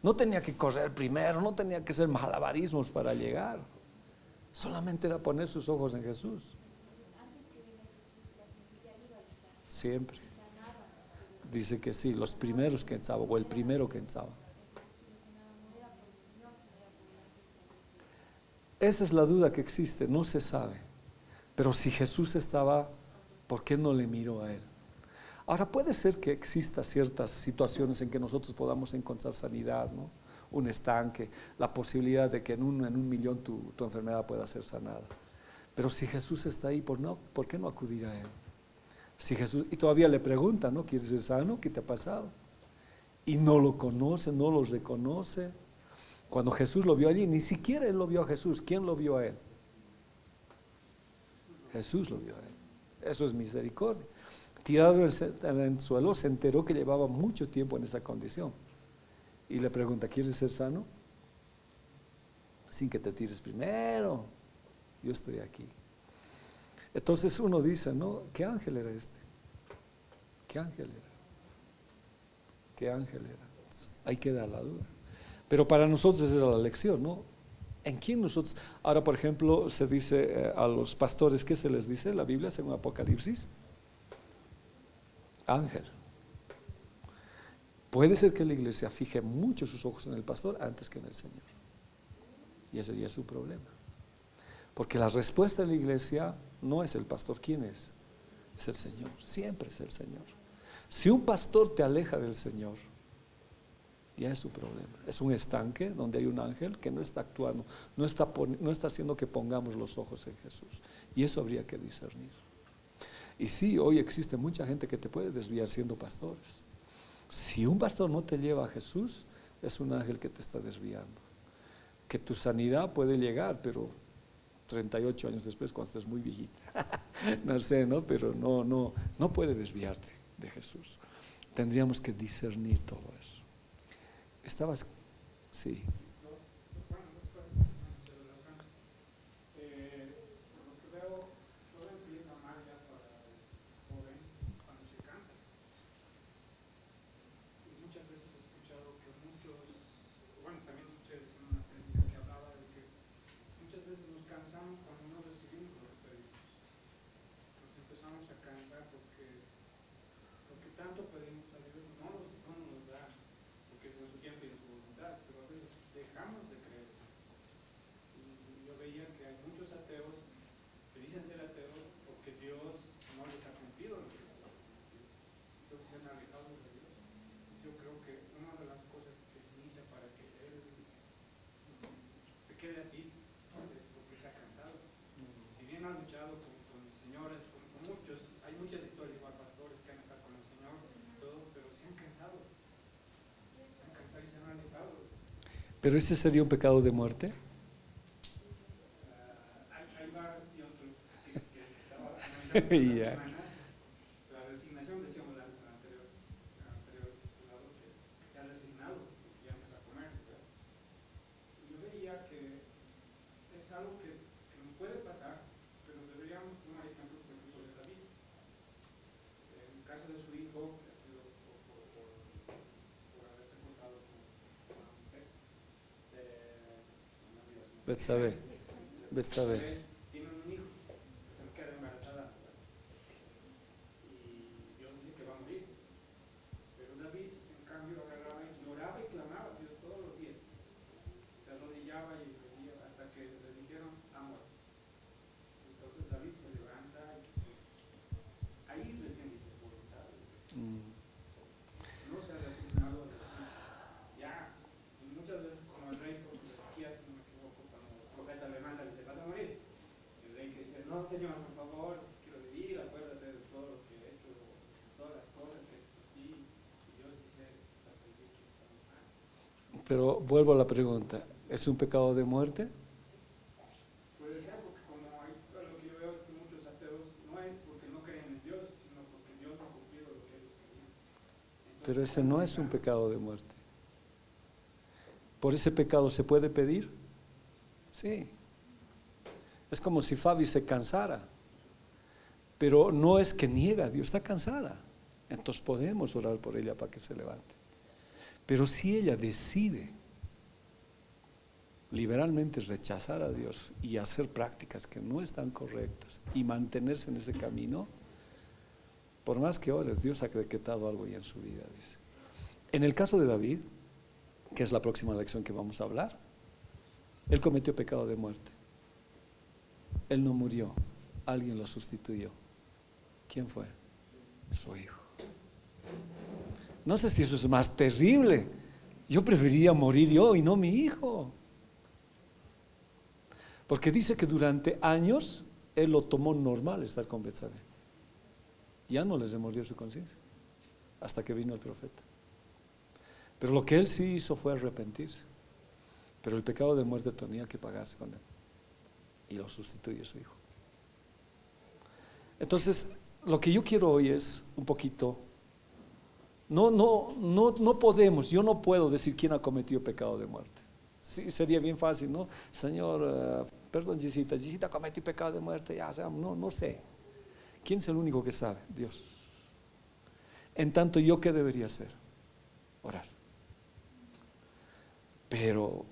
No tenía que correr primero, no tenía que hacer malabarismos para llegar. Solamente era poner sus ojos en Jesús. Siempre. Dice que sí, los primeros que entraba, o el primero que entraba. Esa es la duda que existe, no se sabe. Pero si Jesús estaba, ¿por qué no le miró a él? Ahora, puede ser que exista ciertas situaciones en que nosotros podamos encontrar sanidad, ¿no? Un estanque, la posibilidad de que en un millón tu enfermedad pueda ser sanada. Pero si Jesús está ahí, ¿por qué no acudir a él? Si Jesús, y todavía le pregunta, ¿no? ¿Quieres ser sano? ¿Qué te ha pasado? Y no lo conoce, no lo reconoce. Cuando Jesús lo vio allí, ni siquiera él lo vio a Jesús. ¿Quién lo vio a él? Jesús lo vio a él. Eso es misericordia. Tirado en el suelo, se enteró que llevaba mucho tiempo en esa condición. Y le pregunta: ¿quieres ser sano? sin que te tires primero. Yo estoy aquí. Entonces uno dice, ¿no? ¿Qué ángel era este? ¿Qué ángel era? ¿Qué ángel era? Ahí queda la duda. Pero para nosotros esa era la lección, ¿no? ¿En quién nosotros? Ahora, por ejemplo, se dice a los pastores, ¿qué se les dice en la Biblia según Apocalipsis? Ángel. Puede ser que la iglesia fije mucho sus ojos en el pastor antes que en el Señor. Y ese ya es su problema. Porque la respuesta de la iglesia no es el pastor. ¿Quién es? Es el Señor. Siempre es el Señor. Si un pastor te aleja del Señor, ya es su problema. Es un estanque donde hay un ángel que no está actuando, no está haciendo que pongamos los ojos en Jesús. Y eso habría que discernir. Y sí, hoy existe mucha gente que te puede desviar siendo pastores. Si un pastor no te lleva a Jesús, es un ángel que te está desviando. Que tu sanidad puede llegar, pero 38 años después, cuando estés muy viejita, no sé, ¿no? Pero no puede desviarte de Jesús. Tendríamos que discernir todo eso. Estabas, sí. Pero ese sería un pecado de muerte. Yeah.
La resignación, decíamos la anterior lado, que se ha resignado y ya empieza a comer. Y yo veía que es algo que nos puede pasar, pero deberíamos tomar ejemplo, por ejemplo, de David. En el caso de su hijo, que ha sido por haberse encontrado con una mujer. Betsabé. Tiene un hijo, se queda embarazada. Y Dios dice que va a morir. Pero David, en cambio, agarraba y lloraba y clamaba a Dios todos los días. Se arrodillaba y pedía hasta que le dijeron ha muerto. Entonces David se levanta y ahí recién dice su voluntad. No se ha resignado a decir ya. Y muchas veces como el rey, porque Ezequías, si no me equivoco, cuando el profeta le manda y dice vas a morir. El rey que dice no, Señor, por favor, quiero vivir, acuérdate de todo lo que he hecho, todas las cosas que di. Y Dios dice vas a vivir 15 años más.
Pero vuelvo a la pregunta, ¿es un pecado de muerte?
Puede ser, porque como lo que yo veo es que muchos ateos no es porque no creen en Dios, sino porque Dios no ha cumplido lo que ellos querían. Entonces,
Pero ese no es un pecado de muerte. ¿Por ese pecado se puede pedir? Sí. Es como si Fabi se cansara. Pero no es que niega a Dios, está cansada. Entonces podemos orar por ella para que se levante. Pero si ella decide liberalmente rechazar a Dios y hacer prácticas que no están correctas y mantenerse en ese camino, por más que ores, Dios ha decretado algo ya en su vida, dice. En el caso de David, que es la próxima lección que vamos a hablar, él cometió pecado de muerte. Él no murió, alguien lo sustituyó. ¿Quién fue? Su hijo. No sé si eso es más terrible. Yo preferiría morir yo y no mi hijo. Porque dice que durante años él lo tomó normal estar con Betsabé. Ya no les remordió su conciencia hasta que vino el profeta. Pero lo que él sí hizo fue arrepentirse. Pero el pecado de muerte tenía que pagarse con él. Y lo sustituye su hijo. Entonces, lo que yo quiero hoy es un poquito. No podemos, yo no puedo decir quién ha cometido pecado de muerte. Sí, sería bien fácil, ¿no? Señor, perdón, Gisita cometí pecado de muerte, ya, o sea, no sé. ¿Quién es el único que sabe? Dios. En tanto, ¿yo qué debería hacer? Orar. Pero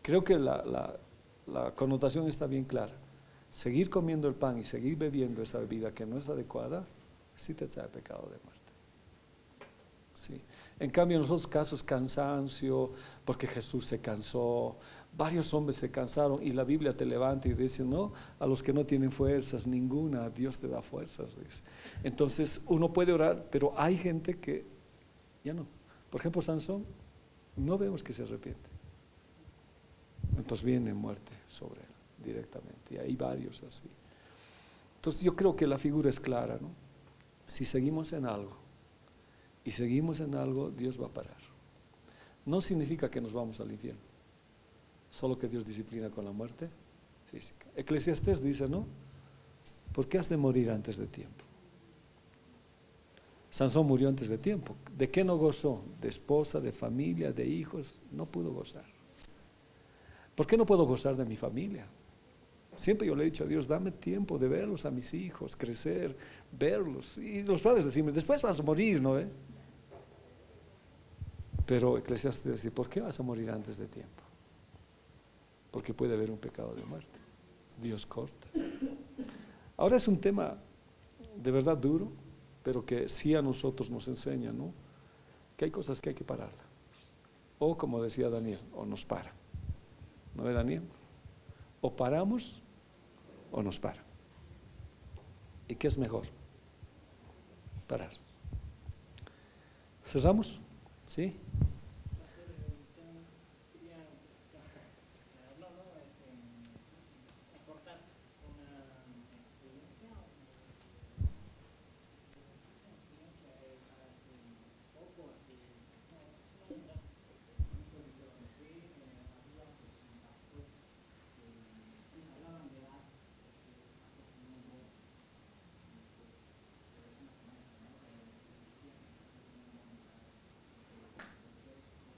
creo que la connotación está bien clara. Seguir comiendo el pan y seguir bebiendo esa bebida que no es adecuada, sí te trae pecado de muerte. Sí. En cambio, en los otros casos, cansancio, porque Jesús se cansó, varios hombres se cansaron y la Biblia te levanta y dice, no, a los que no tienen fuerzas, ninguna, Dios te da fuerzas, dice. Entonces, uno puede orar, pero hay gente que ya no. Por ejemplo, Sansón, no vemos que se arrepiente. Entonces viene muerte sobre él directamente, y hay varios así. Entonces yo creo que la figura es clara, ¿no? Si seguimos en algo, y seguimos en algo, Dios va a parar. No significa que nos vamos al infierno, solo que Dios disciplina con la muerte física. Eclesiastés dice, ¿no? ¿Por qué has de morir antes de tiempo? Sansón murió antes de tiempo. ¿De qué no gozó? De esposa, de familia, de hijos. No pudo gozar. ¿Por qué no puedo gozar de mi familia? Siempre yo le he dicho a Dios, dame tiempo de verlos a mis hijos, crecer, verlos. Y los padres decimos, después vas a morir, ¿no? Pero Eclesiastés dice, ¿por qué vas a morir antes de tiempo? Porque puede haber un pecado de muerte. Dios corta. Ahora es un tema de verdad duro, pero que sí a nosotros nos enseña, ¿no? Que hay cosas que hay que pararla. O como decía Daniel, o nos para. ¿No ve, Daniel? O paramos o nos para. ¿Y qué es mejor? Parar. ¿Cerramos? ¿Sí?
Aportar una experiencia hace poco, hace un año atrás, un pueblito donde fui, había pues un pastor que sí hablaban de edad, porque el pastor tenía un don, y pues pero es una promesa, ¿no? Decían que tenía un don para cualquier cosa que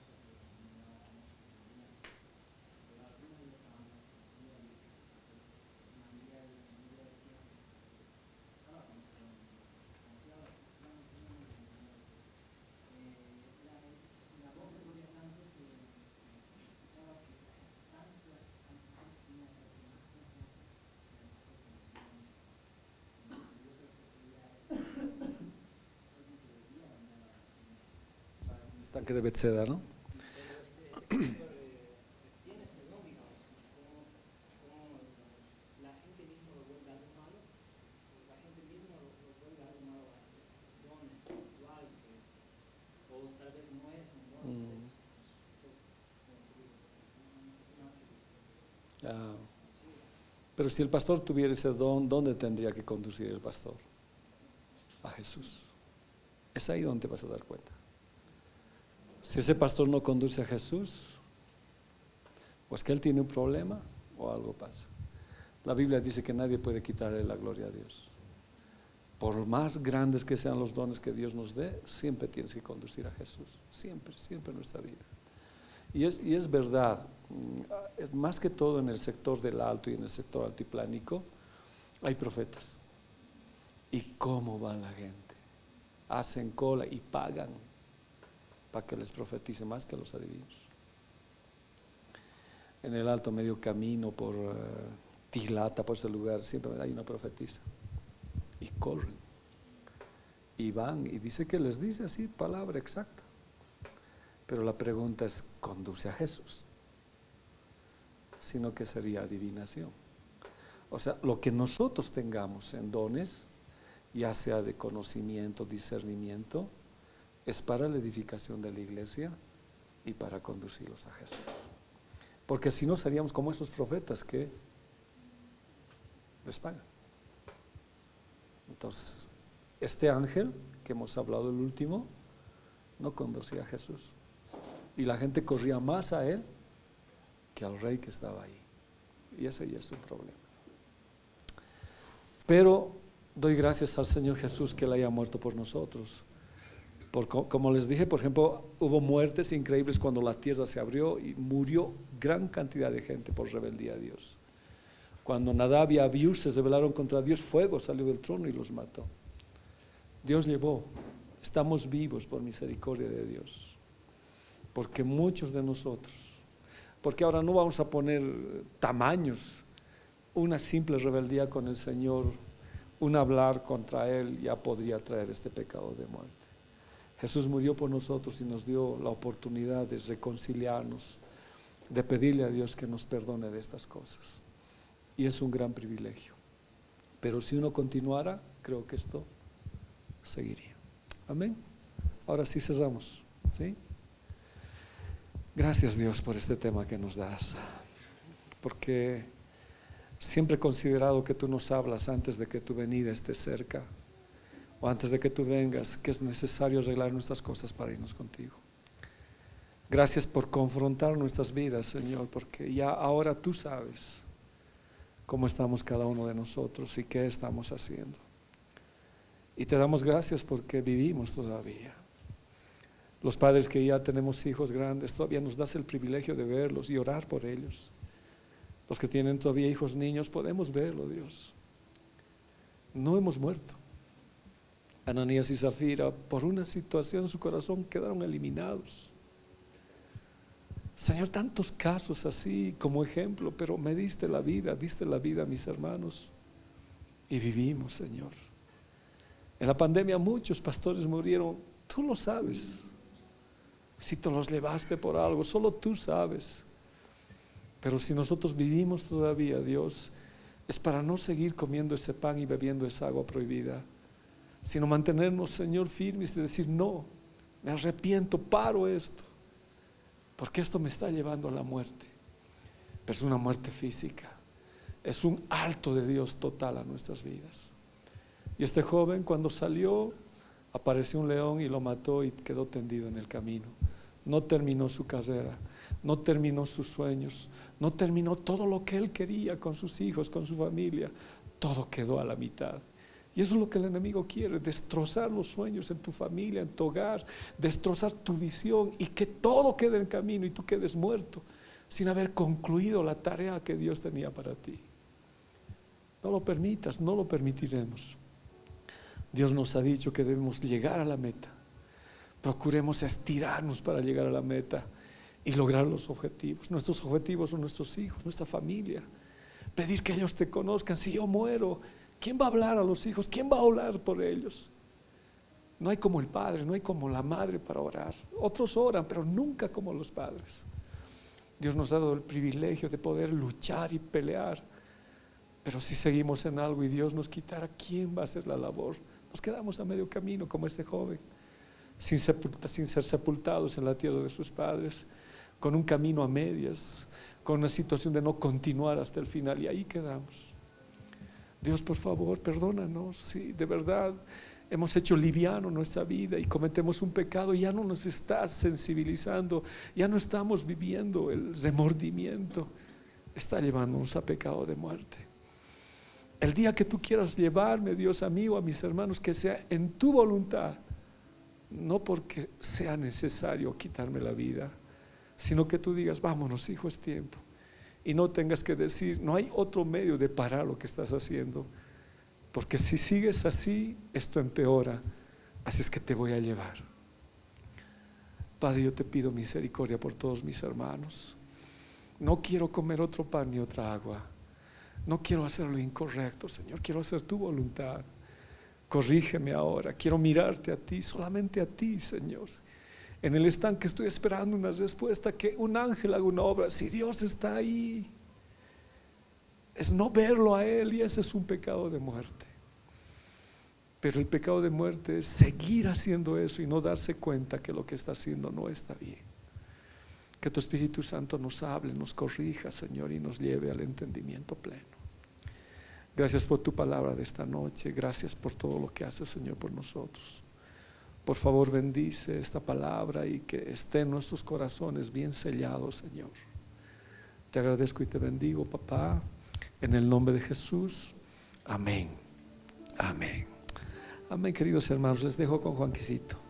no sucedía, pero alguna vez hablábamos con ella y una amiga decía que estaba confiaba la voz se volvía tanto que escuchaba que tanta cantidad tenía que hacer más cosas y el pastor que yo creo que sería eso alguien que decía andaba
El estanque de Bethesda, ¿no?
pero este pastor tiene ese don, digamos, como la gente mismo lo vuelve algo malo, la gente mismo lo vuelve algo malo a ese don espiritual que es, o tal vez no es un don, es un ángel.
Pero si el pastor tuviera ese don, ¿dónde tendría que conducir el pastor? A Jesús. Es ahí donde te vas a dar cuenta. Si ese pastor no conduce a Jesús, o es que él tiene un problema o algo pasa. La Biblia dice que nadie puede quitarle la gloria a Dios. Por más grandes que sean los dones que Dios nos dé, siempre tienes que conducir a Jesús. Siempre, siempre en nuestra vida. Y es verdad, más que todo en el sector del alto y en el sector altiplánico, hay profetas. ¿Y cómo va la gente? Hacen cola y pagan para que les profetice más que los adivinos. En el alto medio camino, por Tislata, por ese lugar, siempre hay una profetisa. Y corren. Y van, y dice que les dice así, palabra exacta. Pero la pregunta es, ¿conduce a Jesús? Sino que sería adivinación. O sea, lo que nosotros tengamos en dones, ya sea de conocimiento, discernimiento, es para la edificación de la iglesia y para conducirlos a Jesús. Porque si no seríamos como esos profetas que les pagan. Entonces, este ángel que hemos hablado el último, no conducía a Jesús. Y la gente corría más a él que al rey que estaba ahí. Y ese ya es un problema. Pero doy gracias al Señor Jesús que él haya muerto por nosotros. Como les dije, por ejemplo, hubo muertes increíbles cuando la tierra se abrió y murió gran cantidad de gente por rebeldía a Dios. Cuando Nadab y Abiú se rebelaron contra Dios, fuego salió del trono y los mató. Dios llevó. Estamos vivos por misericordia de Dios. Porque muchos de nosotros, porque ahora no vamos a poner tamaños, una simple rebeldía con el Señor, un hablar contra Él ya podría traer este pecado de muerte. Jesús murió por nosotros y nos dio la oportunidad de reconciliarnos, de pedirle a Dios que nos perdone de estas cosas. Y es un gran privilegio. Pero si uno continuara, creo que esto seguiría. Amén. Ahora sí cerramos, ¿sí? Gracias, Dios, por este tema que nos das, porque siempre he considerado que tú nos hablas antes de que tu venida esté cerca o antes de que tú vengas, que es necesario arreglar nuestras cosas para irnos contigo. Gracias por confrontar nuestras vidas, Señor, porque ya ahora tú sabes cómo estamos cada uno de nosotros y qué estamos haciendo. Y te damos gracias porque vivimos todavía. Los padres que ya tenemos hijos grandes, todavía nos das el privilegio de verlos y orar por ellos. Los que tienen todavía hijos niños, podemos verlo, Dios. No hemos muerto. Ananías y Zafira, por una situación en su corazón, quedaron eliminados. Señor, tantos casos así como ejemplo, pero me diste la vida a mis hermanos y vivimos, Señor. En la pandemia muchos pastores murieron, tú lo sabes. Si te los llevaste por algo, solo tú sabes. Pero si nosotros vivimos todavía, Dios, es para no seguir comiendo ese pan y bebiendo esa agua prohibida, sino mantenernos, Señor, firmes y decir: no, me arrepiento, paro esto, porque esto me está llevando a la muerte. Pero es una muerte física, es un alto de Dios total a nuestras vidas. Y este joven, cuando salió, apareció un león y lo mató y quedó tendido en el camino. No terminó su carrera, no terminó sus sueños, no terminó todo lo que él quería con sus hijos, con su familia. Todo quedó a la mitad. Y eso es lo que el enemigo quiere: destrozar los sueños en tu familia, en tu hogar, destrozar tu visión y que todo quede en camino y tú quedes muerto sin haber concluido la tarea que Dios tenía para ti. No lo permitas, no lo permitiremos. Dios nos ha dicho que debemos llegar a la meta. Procuremos estirarnos para llegar a la meta y lograr los objetivos. Nuestros objetivos son nuestros hijos, nuestra familia. Pedir que ellos te conozcan. Si yo muero, ¿quién va a hablar a los hijos? ¿Quién va a orar por ellos? No hay como el padre, no hay como la madre para orar. Otros oran, pero nunca como los padres. Dios nos ha dado el privilegio de poder luchar y pelear. Pero si seguimos en algo y Dios nos quitara, ¿quién va a hacer la labor? Nos quedamos a medio camino como este joven, sin ser sepultados en la tierra de sus padres, con un camino a medias, con una situación de no continuar hasta el final, y ahí quedamos. Dios, por favor, perdónanos si de verdad hemos hecho liviano nuestra vida y cometemos un pecado y ya no nos estás sensibilizando, ya no estamos viviendo el remordimiento, está llevándonos a pecado de muerte. El día que tú quieras llevarme, Dios, a mí o a mis hermanos, que sea en tu voluntad, no porque sea necesario quitarme la vida, sino que tú digas: vámonos, hijo, es tiempo. Y no tengas que decir: no hay otro medio de parar lo que estás haciendo, porque si sigues así, esto empeora, así es que te voy a llevar. Padre, yo te pido misericordia por todos mis hermanos. No quiero comer otro pan ni otra agua. No quiero hacer lo incorrecto, Señor, quiero hacer tu voluntad. Corrígeme ahora, quiero mirarte a ti, solamente a ti, Señor. En el estanque estoy esperando una respuesta, que un ángel haga una obra. Si Dios está ahí, es no verlo a Él, y ese es un pecado de muerte. Pero el pecado de muerte es seguir haciendo eso y no darse cuenta que lo que está haciendo no está bien. Que tu Espíritu Santo nos hable, nos corrija, Señor, y nos lleve al entendimiento pleno. Gracias por tu palabra de esta noche. Gracias por todo lo que haces, Señor, por nosotros. Por favor, bendice esta palabra y que esté en nuestros corazones bien sellados, Señor. Te agradezco y te bendigo, papá, en el nombre de Jesús. Amén. Amén. Amén, queridos hermanos. Les dejo con Juanquisito.